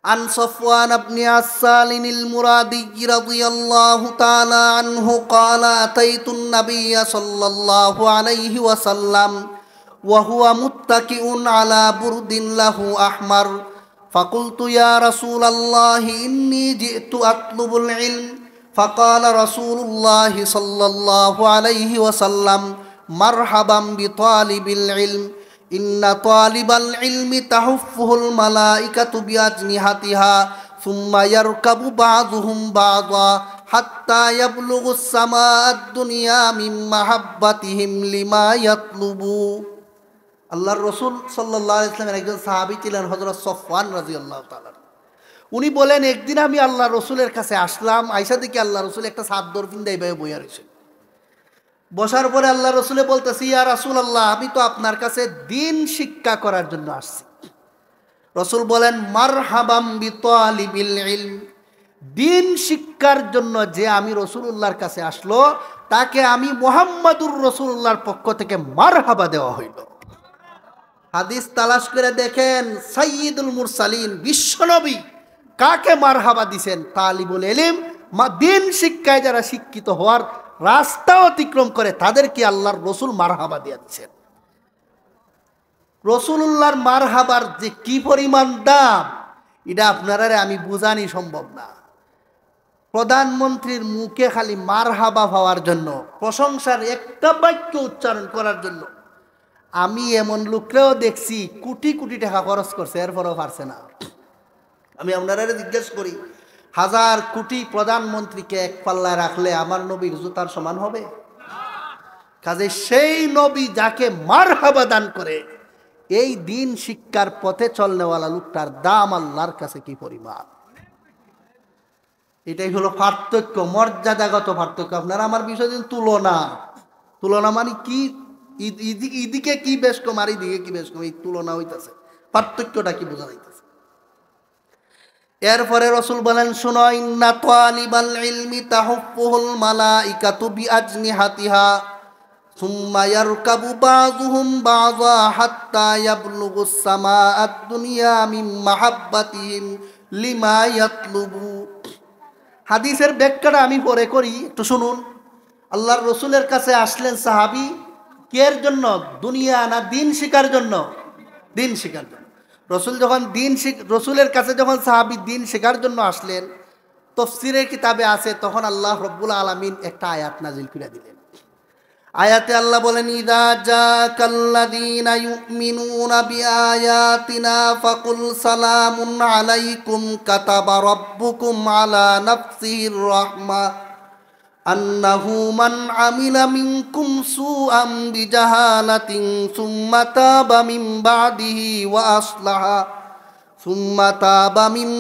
A: আন সফওয়ান ইবনে আসালিন আল মুরাদি রাদিয়াল্লাহু তাআলা আনহু ক্বালা আতাইতুন নাবিয়্য সাল্লাল্লাহু আলাইহি ওয়াসাল্লাম ওয়া হুয়া মুত্তাকিউন আলা বুরদিন লাহু আহমার ফাকুলতু ইয়া রাসূলাল্লাহ ইন্নী জিতু আতলুবুল ইলম ফাকালা রাসূলুল্লাহ সাল্লাল্লাহু আলাইহি ওয়াসাল্লাম মারহাবান বিতালিবিল ইলম ইন্না তালিবাল ইলমি তাহুফুহুল মালাইকাতু বিআজনিহাতিহা সুম্মা ইয়ারকাবু বাযুহুম বাযা হাত্তা ইয়াবলুগুস সামাআদ দুনিয়া মিন মাহাব্বাতিহিম লিমা ইয়াতলুবু। আল্লাহর রাসূল সাল্লাল্লাহু আলাইহি ওয়াসাল্লামের একজন সাহাবী ছিলেন হযরত সফওয়ান রাদিয়াল্লাহু তাআলা। উনি বলেন, একদিন আমি আল্লাহর রাসূলের কাছে আসলাম, আয়েশা দেখি আল্লাহর রাসূল একটা চাদর পিন্দা এইভাবে বইয়া রয়েছে। বসার পরে আল্লাহ রসুলে বলতেছি, ইয়া রাসূলুল্লাহ, আমি তো আপনার কাছে দিন শিক্ষা করার জন্য আসছি। রসুল বলেন, মারহাবাম বিতালিবিল ইলম, দিন শিক্ষার জন্য যে আমি রসুলুল্লাহর কাছে আসলো তাকে আমি মুহাম্মাদুর রসুলুল্লাহর পক্ষ থেকে মারহাবা দেওয়া হইল। হাদিস তালাশ করে দেখেন, সাইয়্যিদুল মুরসালিন বিশ্বনবী কাকে মারহাবা দিছেন? তালিবুল ইলম, দিন শিক্ষায় যারা শিক্ষিত হওয়ার রাস্তা অতিক্রম করে তাদেরকে আল্লাহর রসুল মারহাবা দিয়ে দিচ্ছেন। রসুলুল্লাহর মারহাবার যে কি পরিমাণ দাম, এটা আপনারা আমি বোঝানি সম্ভব না। প্রধানমন্ত্রীর মুখে খালি মারহাবা পাওয়ার জন্য, প্রশংসার একটা বাক্য উচ্চারণ করার জন্য আমি এমন লোকরেও দেখছি কোটি কোটি টাকা খরচ করছে, এরপরও পারছে না। আমি আপনারা জিজ্ঞেস করি, হাজার কোটি প্রধানমন্ত্রীকে এক পাল্লায় রাখলে আমার নবীর জুতার সমান হবে? কাজে সেই নবী যাকে মারহাবা দান করে, এই দিন শিক্ষার পথে চলনেওয়ালা লোকটার দাম আল্লাহর কাছে কি পরিমাণ। এটাই হলো পার্থক্য, মর্যাদাগত পার্থক্য। আপনারা আমার বিষয় দিন তুলনা, তুলনা মানে কি, ইদিকে কি বেশ কম আর এদিকে কি বেশ কম, এই তুলনা হইতেছে, পার্থক্যটা কি বোঝা যাইতেছে। এরপরে রসুল বলেন, শুনো, ইন্না তালিবাল ইলমি তাহুফুহুল মালাইকাতু বিআজনিহাতিহা সুম্মা ইয়ারকাবু বাযুহুম বাযা হাত্তা ইয়াবলুগুস সামাআদ দুনিয়া মিন মাহাব্বাতিহিম লিমা ইয়াতলুবু। হাদিসের ব্যাখ্যাটা আমি পরে করি, একটু শুনুন। আল্লাহর রসুলের কাছে আসলেন সাহাবী, কের জন্য? দুনিয়া না দিন শিখার জন্য? দিন শিখার জন্য। রসুল যখন রসুলের কাছে যখন সাহাবী দিন শেখার জন্য আসলেন, তাফসীরের কিতাবে আছে, তখন আল্লাহ রব্বুল আলামিন একটা আয়াত নাজিল করে দিলেন। আয়াতে আল্লাহ বলেন, ইযা জাকাল্লাযীনা ইউমিনুনা বিআয়াতিনা ফাকুল সালামুন আলাইকুম কাতাবা রাব্বুকুম আলা নাফসিহির রাহমা আন্নাহু মান আমিলা মিনকুম সুআম বিজাহালাতিন সুম্মা তাবা মিন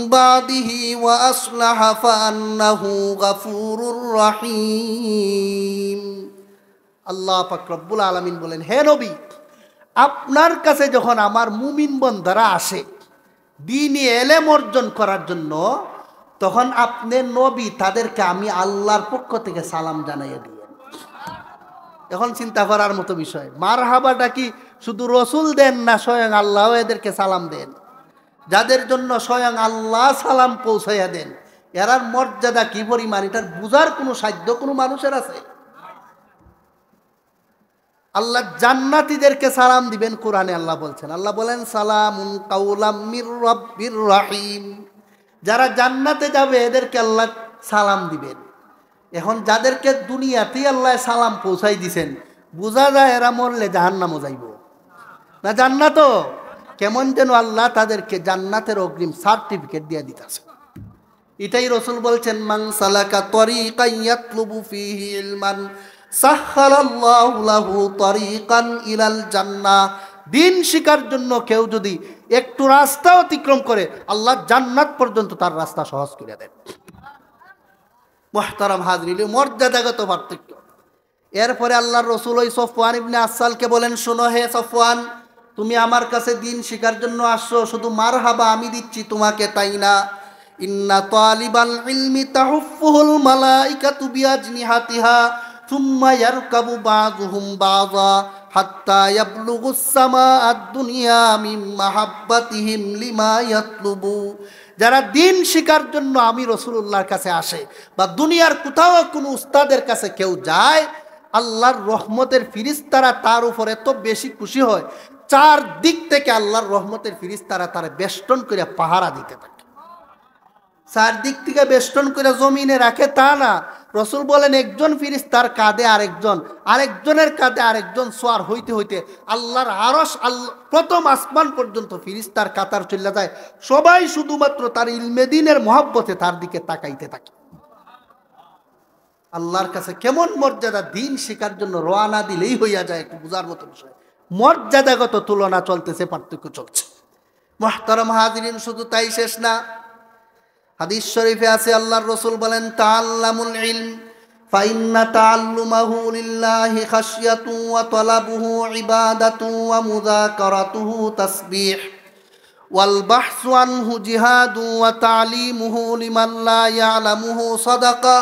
A: বাদিহি ওয়া আসলাহা ফাআন্নাহু গাফুরুর রহিম। আল্লাহ পাক রব্বুল আলামিন বলেন, হে নবী, আপনার কাছে যখন আমার মুমিন বান্দারা আসে দ্বীনি ইলম অর্জন করার জন্য, তখন আপনি নবী তাদেরকে আমি আল্লাহর পক্ষ থেকে সালাম জানাইয়া দিলেন। এখন চিন্তা করার মতো বিষয়, মারহাবাটা কি শুধু রসুল দেন না স্বয়ং আল্লাহ এদেরকে সালাম দেন? যাদের জন্য স্বয়ং আল্লাহ সালাম পৌঁছাইয়া দেন, এরার মর্যাদা কি পরিমাণ, এটার বুঝার কোনো সাধ্য কোনো মানুষের আছে? আল্লাহ জান্নাতীদেরকে সালাম দিবেন, কোরআনে আল্লাহ বলছেন, আল্লাহ বলেন, সালামুন কাওলাম মির রাব্বির রহিম। যারা জান্নাতে যাবে এদেরকে আল্লাহ সালাম দিবেন। এখন যাদেরকে দুনিয়াতেই আল্লাহ সালাম পৌঁছাই দিছেন, বোঝা যায় এরা মরলে জাহান্নামও যাইব না জান্নাতও। কেমন যেন আল্লাহ তাদেরকে জান্নাতের অগ্রিম সার্টিফিকেট দিয়ে দিতেছে। এটাই রসুল বলছেন, মান সালাকা তরিকান ইয়াতলুবু ফীহি ইলমান সাহহালাল্লাহু লাহু তরিকান ইলাল জান্নাহ। দিন শিকার জন্য কেউ যদি একটু রাস্তা অতিক্রম করে, আল্লাহ জান্নাত পর্যন্ত তার রাস্তা সহজ করে দেন। মুহতারাম হাজরিন, মর্যাদাগত পার্থক্য। এরপরে আল্লাহর রসুল ওই সফওয়ান ইবনে আসালকে বলেন, শোনো হে সফওয়ান, তুমি আমার কাছে দিন শিকার জন্য আসছো, শুধু মারহাবা আমি দিচ্ছি তোমাকে তাই না, ইন্না তালিবাল ইলমি তাহুফুহুল মালাইকাতু বিআজনিহাতিহা সুম্মা ইয়ারকাবু বাযুহুম বাযা হাত্তা ইয়াবলুগুস সামাআদ দুনিয়া মিন মাহাব্বাতিহিম লিমা ইয়াতলুবু। যারা দিন শিখার জন্য আমি রাসূলুল্লাহর কাছে আসে বা দুনিয়ার কোথাও কোনো উস্তাদের কাছে কেউ যায়, আল্লাহর রহমতের ফিরিস্তারা তার উপর এত বেশি খুশি হয়, চার দিক থেকে আল্লাহর রহমতের ফিরিস্তারা তার বেষ্টন করে পাহারা দিতে থাকে। চারদিক থেকে বেষ্টন করে জমিনে রাখে তা না, রসুল বলেন একজন ফিরিস্তার কাঁধে আরেকজনের কাঁধে আরেকজন সোয়ার হইতে হইতে আল্লাহর আরশ প্রথম আসমান পর্যন্ত ফিরিস্তার কাতার চলে যায়। সবাই শুধুমাত্র তার ইলমে দ্বীনের মহব্বতে তার দিকে তাকাইতে থাকে। আল্লাহর কাছে কেমন মর্যাদা! দিন শেখার জন্য রওনা দিলেই হইয়া যায়, একটু বোঝার মতো বিষয়। মর্যাদাগত তুলনা চলতেছে, পার্থক্য চলছে। মুহতারাম হাজিরিন, শুধু তাই শেষ না, হাদিস শরীফে আছে আল্লাহর রাসূল বলেন, তাআল্লামুল ইলম ফাইন্না তাআল্লুমাহু লিল্লাহি খাশিয়াতু ওয়া তালাবুহু ইবাদাতু ওয়া মুযাকারাতুহু তাসবিহ ওয়াল বাহসু আনহু জিহাদু ওয়া তা'লিমুহু লিমান লা ইয়ালামুহু সাদাকা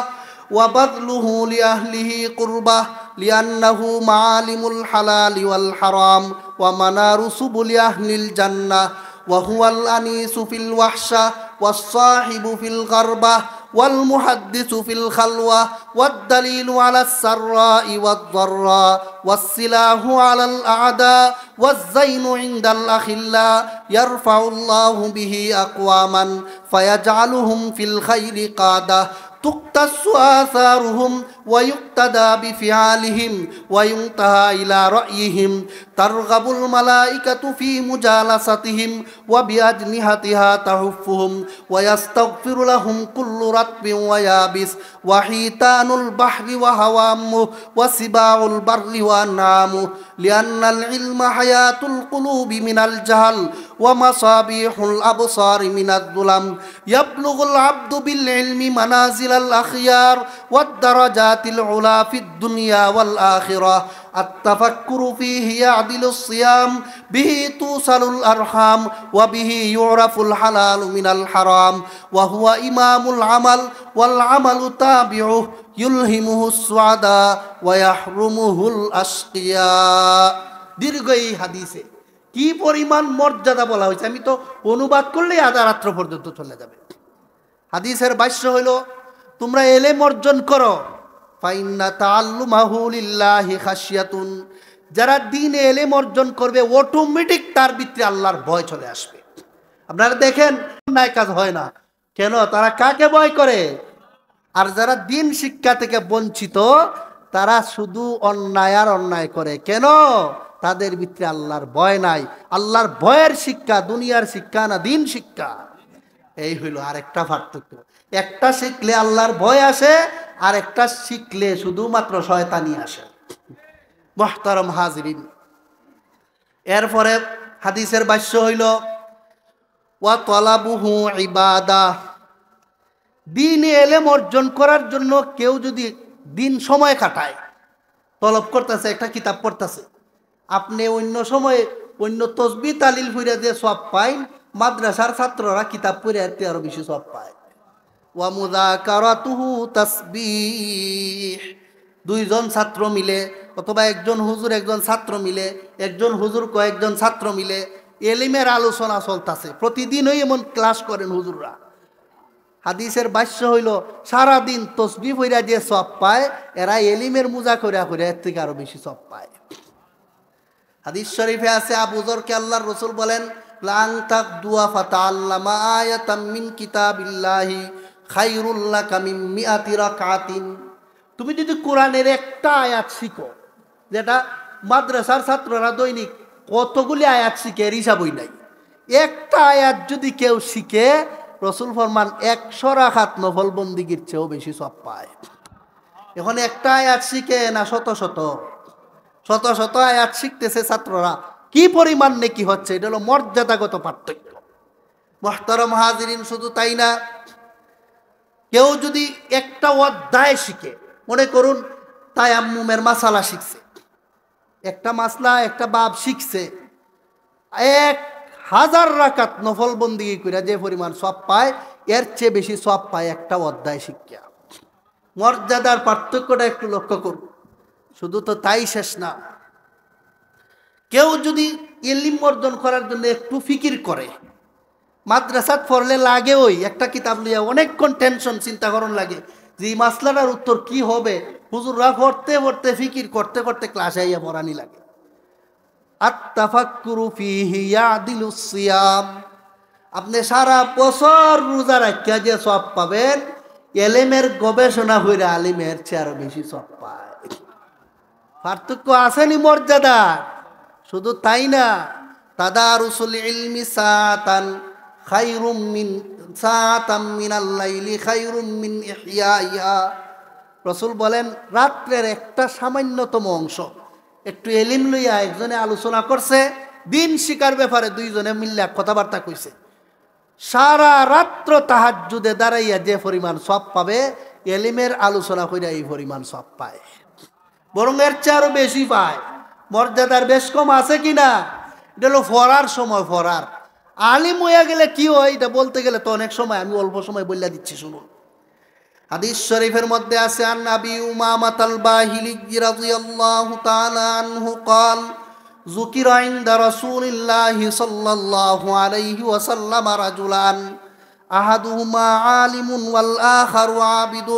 A: ওয়া বাযলুহু লিআহলিহি কুরবাহ লিআন্নাহু মাআলিমুল হালালি ওয়াল হারাম ওয়া মানারু সুবুলি আহলিল জান্নাহ ওয়া হুয়াল আনিসু ফিল ওয়াহশা والصاحب في الغربة والمحدث في الخلوة والدليل على السراء والضراء والسلاح على الأعداء والزين عند الأخلاء يرفع الله به أقواما فيجعلهم في الخير قادة تقتص آثارهم ويقتدى بفعالهم وينتهى إلى رأيهم ترغب الملائكة في مجالستهم وبأجنحتها تحفهم ويستغفر لهم كل رطب ويابس وحيتان البحر وهوامه وسباع البر وأنعامه لأن العلم حياة القلوب من الجهل ومصابيح الأبصار من الظلم يبلغ العبد بالعلم منازل الأخيار والدرجات العلى في الدنيا والآخرة التفكر فيه يعدل الصيام به توصل الأرحام وبه يعرف الحلال من الحرام وهو إمام العمل والعمل تابعه يلهمه السعداء ويحرمه الأشقياء। দীর্ঘ এই হাদিসে কি পরিমাণ মর্যাদা বলা হয়েছে, আমি তো অনুবাদ করলেই আধা রাত্র পর্যন্ত চলে যাবে। হাদিসের ভাষ্য হইল, তোমরা এলেম অর্জন করো, ফাইন্না তাআল্লুমাহু লিল্লাহি খাশিয়াতুন, যারা দ্বীনে এলেম অর্জন করবে অটোমেটিক তার ভিতরে আল্লাহর ভয় চলে আসবে। আপনারা দেখেন অন্যায় কাজ হয় না কেন? তারা কাকে ভয় করে? আর যারা দ্বীন শিক্ষা থেকে বঞ্চিত তারা শুধু অন্যায় আর অন্যায় করে কেন? তাদের ভিতরে আল্লাহর ভয় নাই। আল্লাহর ভয়ের শিক্ষা দুনিয়ার শিক্ষা না, দ্বীন শিক্ষা। এই হইল আরেকটা পার্থক্য। একটা শিখলে আল্লাহর ভয় আসে, আর একটা শিখলে শুধুমাত্র শয়তানি আসে। মুহতারাম হাজিরিন, এরপরে হাদিসের ভাষ্য হইল, ওয়া তালাবুহু ইবাদাহ, দ্বীনে ইলম অর্জন করার জন্য কেউ যদি দিন সময় কাটায়, তলব করতেছে, একটা কিতাব পড়তেছে, আপনি অন্য সময়ে অন্য তসবিহ তালিল ফিরে দিয়ে সব পাই, মাদ্রাসার ছাত্ররা কিতাব পড়ে এতে আরো বেশি সব পায়। ওয়া মুযাকারাতুহু তাসবিহ, দুইজন ছাত্র মিলে অথবা একজন হুজুর একজন ছাত্র মিলে, একজন হুজুর কয়েকজন ছাত্র মিলে এলিমের আলোচনা চলতেছে। প্রতিদিনই এমন ক্লাস করেন হুজুররা। হাদিসের ভাষ্য হইল, সারাদিন তসবিহ পড়া যে সব পায়, এরা এলিমের মুজা করিয়া করিয়া এর থেকে আরো বেশি সব পায়। হাদিস শরীফে আছে, আবু যরকে আল্লাহর রাসূল বলেন, লান তাকদুয়া ফাতাআল্লামা আয়াতাম মিন কিতাবিল্লাহি খায়রুল লাকা মিন মিআতি রাকাতিন, তুমি যদি কোরআনের একটা আয়াত শিখো, যেটা মাদ্রাসার ছাত্ররা দৈনিক কতগুলি আয়াত শিখে এর হিসাবই নাই, একটা আয়াত যদি কেউ শিখে, রাসূল ফরমান 100 রাকাত নফল বন্দিগির চেয়েও বেশি সওয়াব পায়। এখন একটা আয়াত শিখে না শত শত আয়াত শিখতেছে ছাত্ররা, কি পরিমাণ নেকি হচ্ছে, এটা হলো মর্যাদাগত পার্থক্য। মুহতারাম হাজিরিন, শুধু তাই না, কেউ যদি একটা অধ্যায় শিখে, মনে করুন তায়াম্মুমের মাসালা শিখছে, একটা মাসলা একটা বাব শিখছে, 1000 রাকাত নফল বন্দিগি করে যে পরিমাণ সওয়াব পায়, এর চেয়ে বেশি সওয়াব পায় একটা অধ্যায় শিক্ষা। মর্যাদার পার্থক্যটা একটু লক্ষ্য করুন। শুধু তো তাই শেষ না, কেউ যদি ইলম অর্জন করার জন্য একটু ফিকির করে, মাদ্রাসাত পড়লে লাগে ওই একটা কিতাব লিয়া অনেকক্ষণ টেনশন চিন্তা করন লাগে যে এই মাসলাটার উত্তর কি হবে, হুজুররা পড়তে পড়তে ফিকির করতে করতে ক্লাসে আইয়া পড়ানি লাগে। আত্তাফাক্কুরু ফীহি ইয়াদিলুস সিয়াম, আপনি সারা বছর রোজা রাখিয়া যে সব পাবেন, এলেমের গবেষণা হইলে আলিমের চেয়ে আরো বেশি সব পায়। পার্থক্য আসেনি মর্যাদা। শুধু তাই না, তাদারুসুল ইলমি সাতান খায়রুম মিন সাতাম মিনাল লাইলি খায়রুম মিন ইহইয়াইহা। রাসূল বলেন রাত্রের একটা সামান্যতম অংশ একটু এলিম লইয়া একজনে আলোচনা করছে, দিন শিকার ব্যাপারে দুইজনে মিললে কথাবার্তা কইছে, সারা রাত্র তাহাজ্জুদে দাঁড়াইয়া যে পরিমাণ সব পাবে, এলিমের আলোচনা কইরা এই পরিমাণ সব পায়, বরং এর চেয়ে আরো বেশি পায়। মর্যাদার বেশ কম আছে কিনা? এটা হলো ফরার সময়। ফরার আলিম হইয়া গেলে কি হয় এটা বলতে গেলে তো অনেক সময়, আমি অল্প সময় বইলা দিচ্ছি শুনুন। হাদিস শরীফের মধ্যে আছে, আন আবি উমামাতাল বাহিলি রাদিয়াল্লাহু তাআলা আনহু قال ذكر عند رسول الله صلى الله عليه وسلم رجلان أحدهما عالم والآخر عابد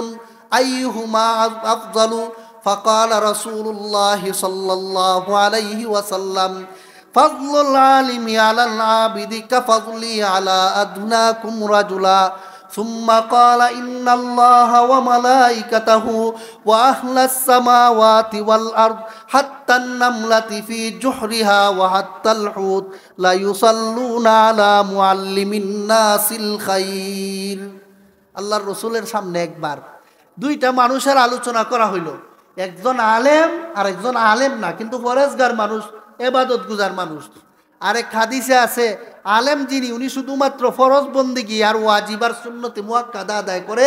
A: أيهما أفضل؟ فقال رسول الله صلى الله عليه وسلم فضل العالم على العابد كفضلي على أدناكم رجلا. ثم قال إن الله وملائكته وأهل السماوات والأرض حتى النملة في جحرها وحتى الحوت لا يصلون على معلم الناس الخير. আল্লাহর রাসূলের সামনে একবার দুইটা মানুষের আলোচনা করা হইল, একজন আলেম আর একজন আলেম না, কিন্তু পরেজগার মানুষ, ইবাদত গুজার মানুষ। আরেক হাদিসে আছে আলেম যিনি, উনি শুধুমাত্র ফরজ বন্দেগী আর ওয়াজিব আর সুন্নতে মুআক্কাদা আদায় করে,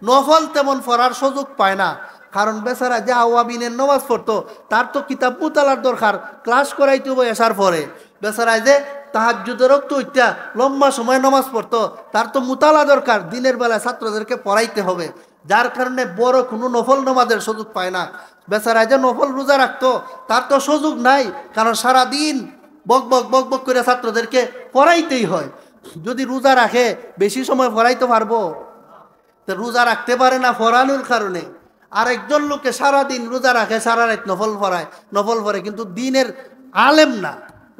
A: নফল তেমন পড়ার সুযোগ পায় না। কারণ বেচারা যে আওয়াবিনের নামাজ পড়তো, তার তো কিতাব মুতালার দরকার, ক্লাস করাইতে হবে আসার পরে। বেচারা যে তাহাজ্জুদের রক্ত ইত্যা লম্বা সময় নামাজ পড়তো, তার তো মুতালা দরকার, দিনের বেলায় ছাত্রদেরকে পড়াইতে হবে, যার কারণে বড় কোনো নফল নামাজের সুযোগ পায় না। বেচারা যে নফল রোজা রাখতো, তার তো সুযোগ নাই, কারণ সারাদিন বক বক বক বক করে ছাত্রদেরকে পড়াইতেই হয়। যদি রোজা রাখে বেশি সময় পড়াইতে পারবো? তো রোজা রাখতে পারে না পড়ানোর কারণে। আর একজন লোকে সারাদিন রোজা রাখে, সারা রাত নফল পড়ে, কিন্তু দিনের আলেম না।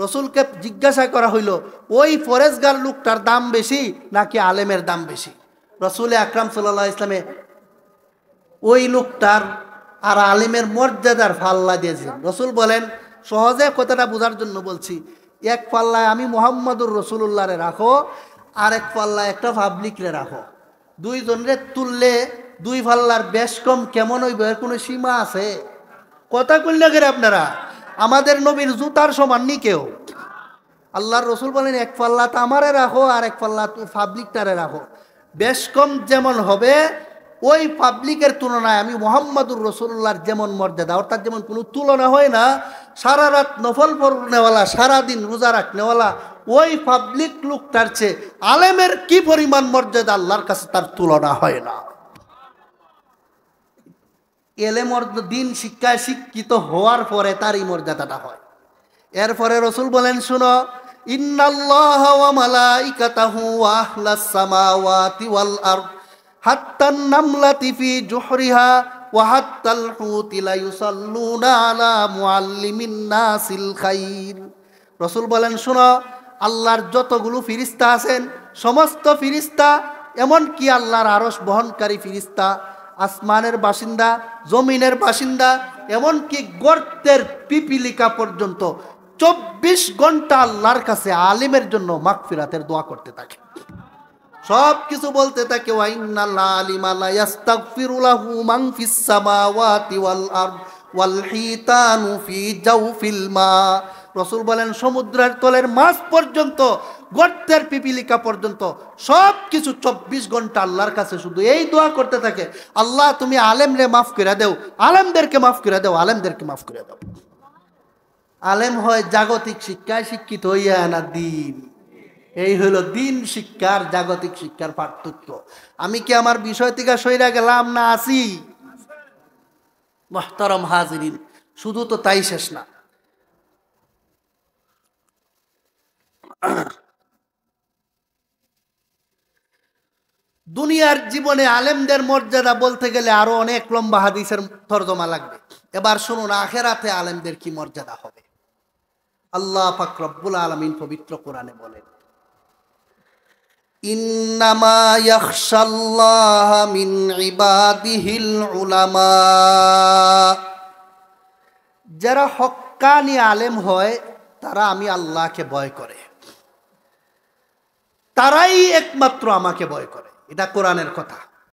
A: রসুলকে জিজ্ঞাসা করা হইল, ওই ফরেজগার লোকটার দাম বেশি নাকি আলেমের দাম বেশি? রসুল আকরাম সাল্লাল্লাহু আলাইহি ওয়াসাল্লাম ওই লোকটার আর আলেমের মর্যাদার ফাল্লা দিয়েছেন। রসুল বলেন, সহজে কথাটা বোঝার জন্য বলছি, এক পাল্লায় আমি মুহাম্মদুর রাসূলুল্লাহরে রাখো, আর এক পাল্লায় একটা পাবলিকরে রাখো, দুইজনরে তুললে দুই পাল্লার বেশ কম কেমন হইব? এর কোনো সীমা আছে? কথা কইলে গেলে আপনারা আমাদের নবীর জুতার সমান নি কেউ। আল্লাহর রসুল বলেন এক পাল্লা আমারে রাখো আর এক পাল্লা পাবলিকটারে রাখো। বেশ কম যেমন হবে, ওই পাবলিকের তুলনায় আমি মুহাম্মদুর রাসূলুল্লাহর যেমন মর্যাদা, অর্থাৎ যেমন কোনো তুলনা হয় না, সারা রাত নফল পড়নেওয়ালা, সারাদিন রোজা রাখনেওয়ালা, ওই পাবলিক লোকটার চেয়ে আলেমের কি পরিমাণ মর্যাদা, আল্লাহর কাছে তার তুলনা হয় না। এলেম দিন শিক্ষায় শিক্ষিত হওয়ার পরে তার এই মর্যাদাটা হয়। এরপরে রসুল বলেন, শুনো, ইন্নাল্লাহা ওয়া মালাইকাতাহু ওয়া আহলাস সামাওয়াতি ওয়াল আরদ হাত্তান নামলাতি ফি জুহরিহা ওয়া হাত্তাল হুতি লা ইউসাল্লুনা আলা মুআল্লিমিন নাসিল খাইর। রসুল বলেন, শুনো, আল্লাহর যতগুলো ফিরিস্তা আছেন, সমস্ত ফিরিস্তা, এমন কি আল্লাহর আরশ বহনকারী ফিরিস্তা, আসমানের বাসিন্দা, জমিনের বাসিন্দা, এমনকি গর্তের পিপিলিকা পর্যন্ত 24 ঘন্টা আল্লাহর কাছে আলিমের জন্য মাগফিরাতের দোয়া করতে থাকে, সব কিছু বলতে থাকে। ওয়া ইন্নাল আলিমা লা ইস্তাগফিরু লাহু মান ফিস সামাওয়াতি ওয়াল আরদ ওয়াল হিতানু ফি জাওফিল মা। রাসূল বলেন, সমুদ্রের তলের মাছ পর্যন্ত, গর্তের পিপিলিকা পর্যন্ত সব কিছু 24 ঘন্টা আল্লাহর কাছে শুধু এই দোয়া করতে থাকে, আল্লাহ তুমি আলেমরে মাফ করে দাও, আলেমদেরকে মাফ করে দাও, আলেমদেরকে মাফ করে দাও। আলেম হয় জাগতিক শিক্ষায় শিক্ষিত হইয়া না দিন। এই হলো দিন শিক্ষার জাগতিক শিক্ষার পার্থক্য। আমি কি আমার বিষয় থেকে সইরা গেলাম না আছি? মুহতারাম হাজিরিন, শুধু তো তাই শেষ না, দুনিয়ার জীবনে আলেমদের মর্যাদা বলতে গেলে আরো অনেক লম্বা হাদিসের তরজমা লাগবে। এবার শুনুন আখেরাতে আলেমদের কি মর্যাদা হবে। আল্লাহ পাক রব্বুল আলামিন পবিত্র কোরআনে বলেন, ইন্নামা ইয়াখশাল্লাহা মিন ইবাদিহিল উলামা, যারা হক্কানি আলেম হয় তারা আমি আল্লাহকে ভয় করে, তারাই একমাত্র আমাকে ভয় করে। এটা কোরআনের কথা।